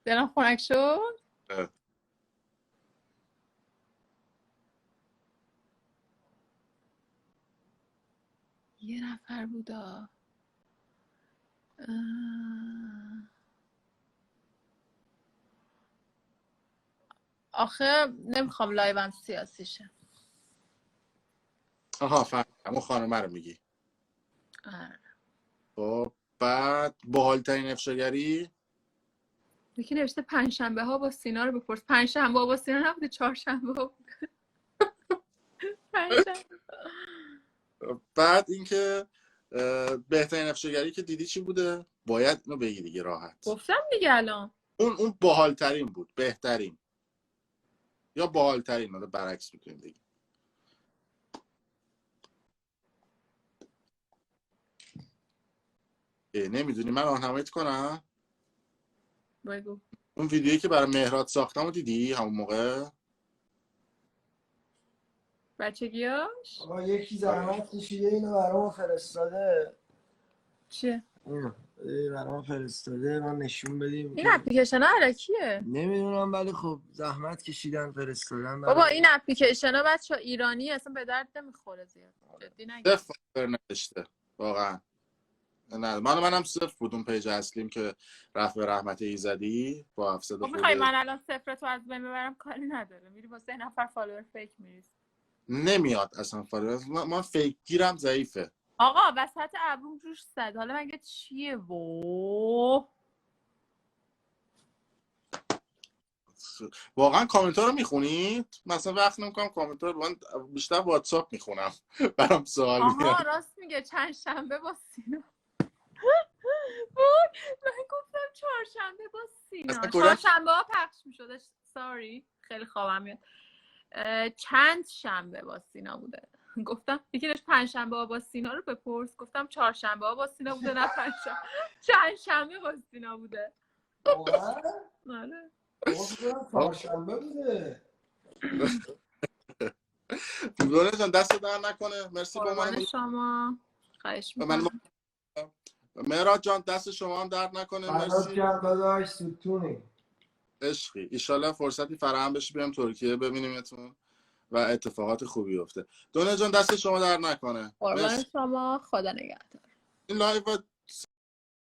دلم خنک شد. یه نفر بودا آخه نمیخوام لایوم سیاسی شه. آها فهمیدم اون خانومه رو میگی. آره. خب بعد باحال‌ترین افشاگری یکی نوشته پنجشنبه ها با سینا رو بپرس. پنجشنبه ها با سینا نبوده، چهارشنبه ها بوده. پنجشنبه. بعد اینکه بهترین افشاگری که دیدی چی بوده؟ باید اینو بگی دیگه راحت. گفتم دیگه الان. اون باحال‌ترین بود، بهترین یا باحال‌ترین، حالا برعکس می‌کنیم دیگه. نمیدونی من راهنماییت کنم؟ بگو. اون ویدیویی که برای مهراد ساختم رو دیدی همون موقع؟ بچگیاش؟ آقا یکی زحمت کشیده اینو برام فرستاده. چیه؟ برام فرستاده من نشون بدیم. این اپلیکیشن الکیه؟ نمیدونم ولی خب زحمت کشیدن فرستادن. بابا این اپلیکیشن ها بچه ایرانی اصلا به درد نمیخوره زیاد. جدی نگم. صفر نوشته واقعا. نه منم صفر بود اون پیج اصلیم که رفت به رحمت ایزدی با افسد خب میخوای من الان صفر تو از بین ببرم؟ کاری نداره. میری واسه نفر فالوور فیک میریز. نمیاد اصلا فالوور. من فیک گیرم ضعیفه. آقا وسط ابروم جوش زد. حالا مگه چیه واقعا کامنت ها رو میخونید؟ مثلا وقت نمیکنم کامنت رو. من بیشتر واتساپ میخونم برام سوال میاد. آها راست میگه. چند شنبه با سینا. من گفتم چهارشنبه با سینا. چهارشنبه ها پخش میشده. ساری خیلی خوابم میاد. چند شنبه با سینا بوده. گفتم یکی داشت پنجشنبه ها با سینا رو بپرس. گفتم چهارشنبه ها با سینا بوده نه پنجشنبه. چند شنبه با سینا بوده. آره. چهارشنبه بوده. دنیا جان دست در نکنه. مرسی با من شما. خواهش می‌کنم. مهراد جان دست شما هم درد نکنه. مرسی داداش ستونی عشقی. ایشالله فرصتی فراهم بشه بیام ترکیه ببینیمتون و اتفاقات خوبی افته. دنیا جان دست شما درد نکنه. قربان شما. خدا نگهدار. این لایو